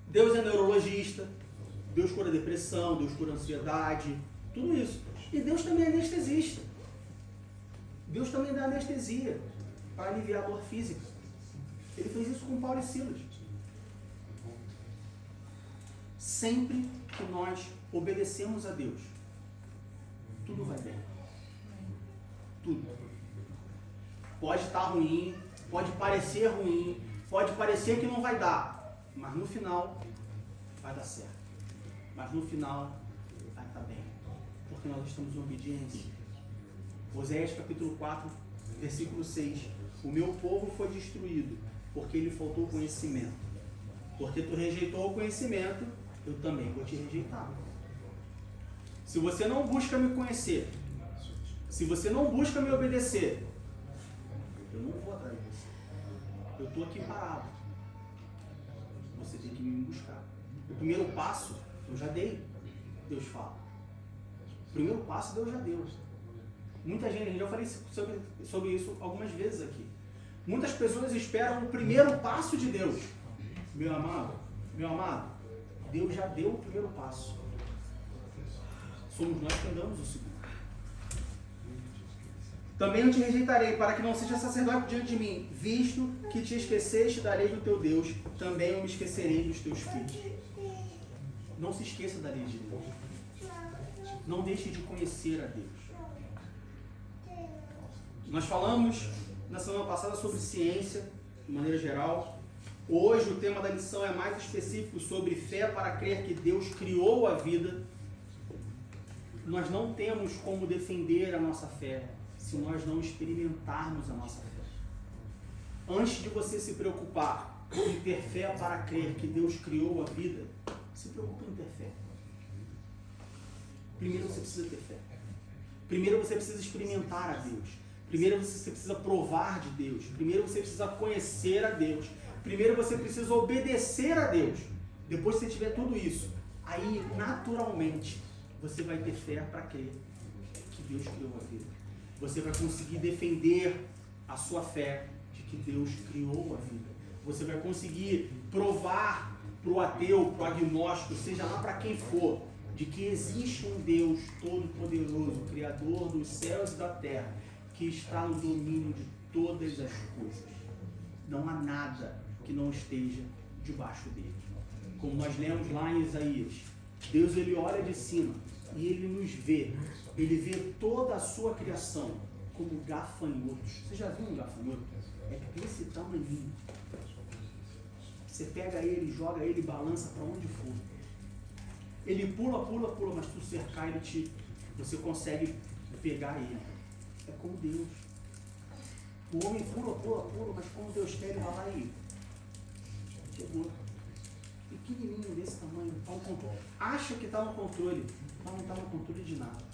Deus é neurologista, Deus cura depressão, Deus cura ansiedade, tudo isso. E Deus também é anestesista. Deus também dá anestesia para aliviar a dor física. Ele fez isso com Paulo e Silas. Sempre que nós obedecemos a Deus, tudo vai bem. Tudo. Pode estar ruim, pode parecer ruim, pode parecer que não vai dar, mas no final vai dar certo. Mas no final vai estar bem, porque nós estamos em obediência. Oséias capítulo 4, versículo 6. O meu povo foi destruído, porque lhe faltou conhecimento. Porque tu rejeitou o conhecimento, eu também vou te rejeitar. Se você não busca me conhecer, se você não busca me obedecer, eu não vou atrás de você. Eu estou aqui parado. Você tem que me buscar. O primeiro passo, eu já dei. Deus fala. O primeiro passo, Deus já deu. Muita gente, eu já falei sobre isso algumas vezes aqui. Muitas pessoas esperam o primeiro passo de Deus. Meu amado, Deus já deu o primeiro passo. Somos nós que andamos o segundo. Também eu te rejeitarei, para que não seja sacerdote diante de mim, visto que te esqueceste da lei do teu Deus, também eu me esquecerei dos teus filhos. Não se esqueça da lei de Deus. Não deixe de conhecer a Deus. Nós falamos na semana passada sobre ciência, de maneira geral. Hoje o tema da lição é mais específico sobre fé para crer que Deus criou a vida. Nós não temos como defender a nossa fé se nós não experimentarmos a nossa fé. Antes de você se preocupar em ter fé para crer que Deus criou a vida, se preocupe em ter fé. Primeiro você precisa ter fé. Primeiro você precisa experimentar a Deus. Primeiro você precisa provar de Deus. Primeiro você precisa conhecer a Deus. Primeiro você precisa obedecer a Deus. Depois que você tiver tudo isso, aí naturalmente você vai ter fé para crer que Deus criou a vida. Você vai conseguir defender a sua fé de que Deus criou a vida. Você vai conseguir provar para o ateu, para o agnóstico, seja lá para quem for, de que existe um Deus todo-poderoso, Criador dos céus e da terra, que está no domínio de todas as coisas. Não há nada que não esteja debaixo dele. Como nós lemos lá em Isaías, Deus ele olha de cima e ele nos vê. Ele vê toda a sua criação como gafanhotos. Você já viu um gafanhoto? É desse tamanhinho. Você pega ele, joga ele, balança para onde for. Ele pula, mas se tu cercar você consegue pegar ele. É como Deus. O homem pula, mas como Deus quer, ele vai lá e chegou. Pequenininho desse tamanho, tá no controle. Acha que está no controle, mas não está no controle de nada.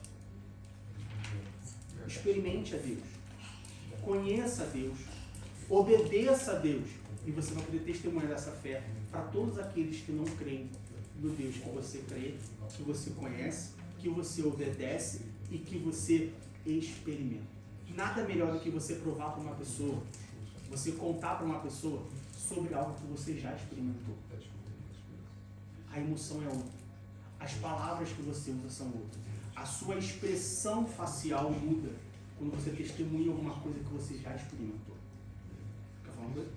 Experimente a Deus. Conheça a Deus. Obedeça a Deus. E você vai poder testemunhar dessa fé para todos aqueles que não creem no Deus que você crê, que você conhece, que você obedece e que você experimenta. Nada melhor do que você provar para uma pessoa, você contar para uma pessoa sobre algo que você já experimentou. A emoção é outra. As palavras que você usa são outras. A sua expressão facial muda quando você testemunha alguma coisa que você já experimentou. Fica falando?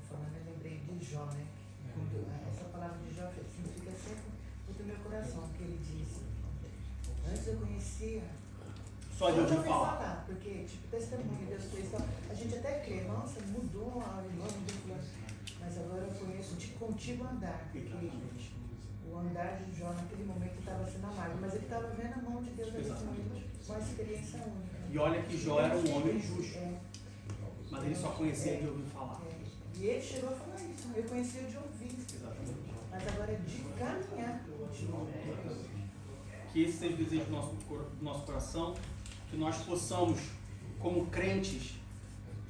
Falando, eu lembrei de Jó, né? Essa palavra de Jó significa sempre muito no meu coração, porque ele disse: antes eu conhecia. Só de ouvir falar. Porque, tipo, testemunho, Deus fez, então, a gente até crê, nossa, mudou a irmã, mudou, mas agora eu conheço de contínuo andar, porque o andar de Jó naquele momento estava sendo amargo, mas ele estava vendo a mão de Deus naquele momento, uma experiência única. E olha que Jó era um homem justo, mas ele só conhecia de ouvir falar. E ele chegou a falar isso, eu conhecia de ouvir, mas agora é de caminhar. Que esse seja o desejo do nosso coração, que nós possamos, como crentes,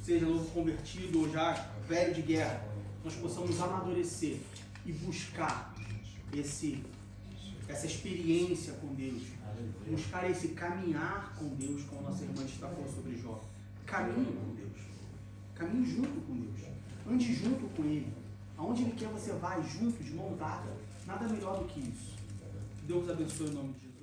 seja novo convertido ou já velho de guerra, nós possamos amadurecer e buscar essa experiência com Deus, buscar esse caminhar com Deus, como a nossa irmã destacou sobre Jó. Caminhe com Deus, caminhe junto com Deus, ande junto com Ele. Aonde Ele quer você vai, junto, de mão dada. Nada melhor do que isso. Deus abençoe o nome de Jesus.